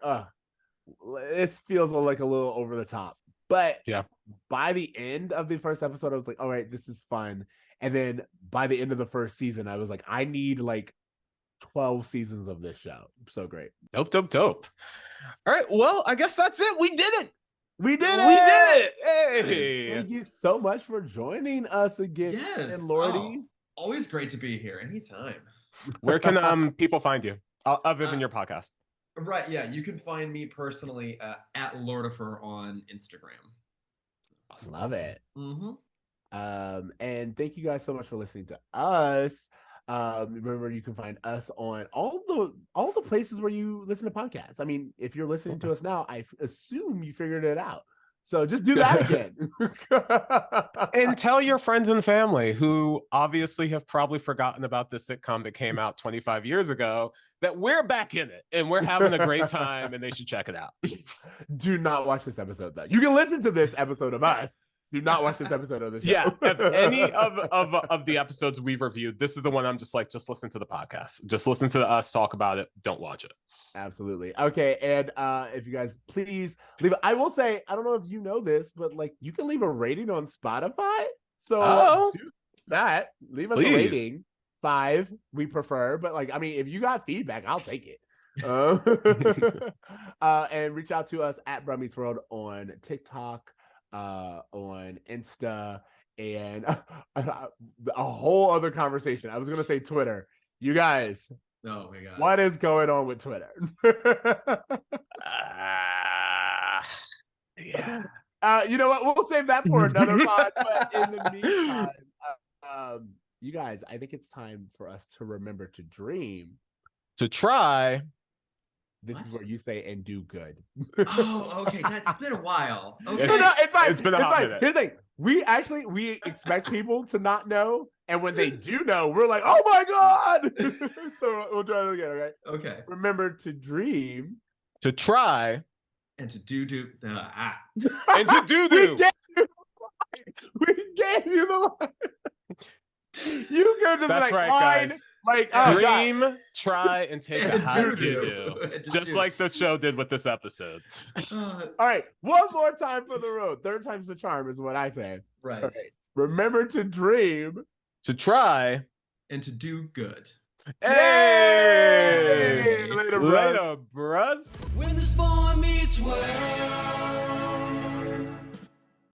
this feels like a little over the top. But yeah, by the end of the first episode, I was like, all right, this is fun. And then by the end of the first season, I was like, I need like 12 seasons of this show. So great. Dope. All right, well, I guess that's it. We did it. We did it. Hey, thank you so much for joining us again. Yes, and Lordy. Always great to be here anytime. Where can people find you other than your podcast? Right, yeah, you can find me personally at Lordifer on Instagram. Love it. Mm-hmm. And thank you guys so much for listening to us. Remember, you can find us on all the places where you listen to podcasts. I mean, if you're listening to us now, I assume you figured it out. So just do that again. And tell your friends and family who obviously have probably forgotten about the sitcom that came out 25 years ago that we're back in it and we're having a great time and they should check it out. Do not watch this episode though. You can listen to this episode of us. Do not watch this episode of the show. Yeah, if any of the episodes we've reviewed, this is the one I'm just like, just listen to the podcast. Just listen to us talk about it. Don't watch it. Absolutely. Okay, and if you guys please leave, I will say, I don't know if you know this, but like you can leave a rating on Spotify. So do that. Leave us a rating. 5, we prefer, but like, I mean, if you got feedback, I'll take it. And reach out to us at Bromance World on TikTok, on Insta, and a whole other conversation. I was gonna say Twitter. You guys, oh my god, what is going on with Twitter? Yeah. You know what? We'll save that for another pod. But in the meantime, you guys, I think it's time for us to remember to dream, to try. This is where you say and do good. Oh, okay, guys, it's been a while. Okay. No, it's like, it's been a hot minute. Here's the thing: we expect people to not know, and when they do know, we're like, oh my god! So we'll try it again, okay? Okay. Remember to dream, to try, and to do. And to do. We gave you the line. You could just That's like right, line. guys. Like dream, try, and take a high do. Just like the show did with this episode. All right, one more time for the road. Third time's the charm is what I say. Right. Remember to dream, to try, and to do good. Hey! Later, Later, bruh. When this boy meets world.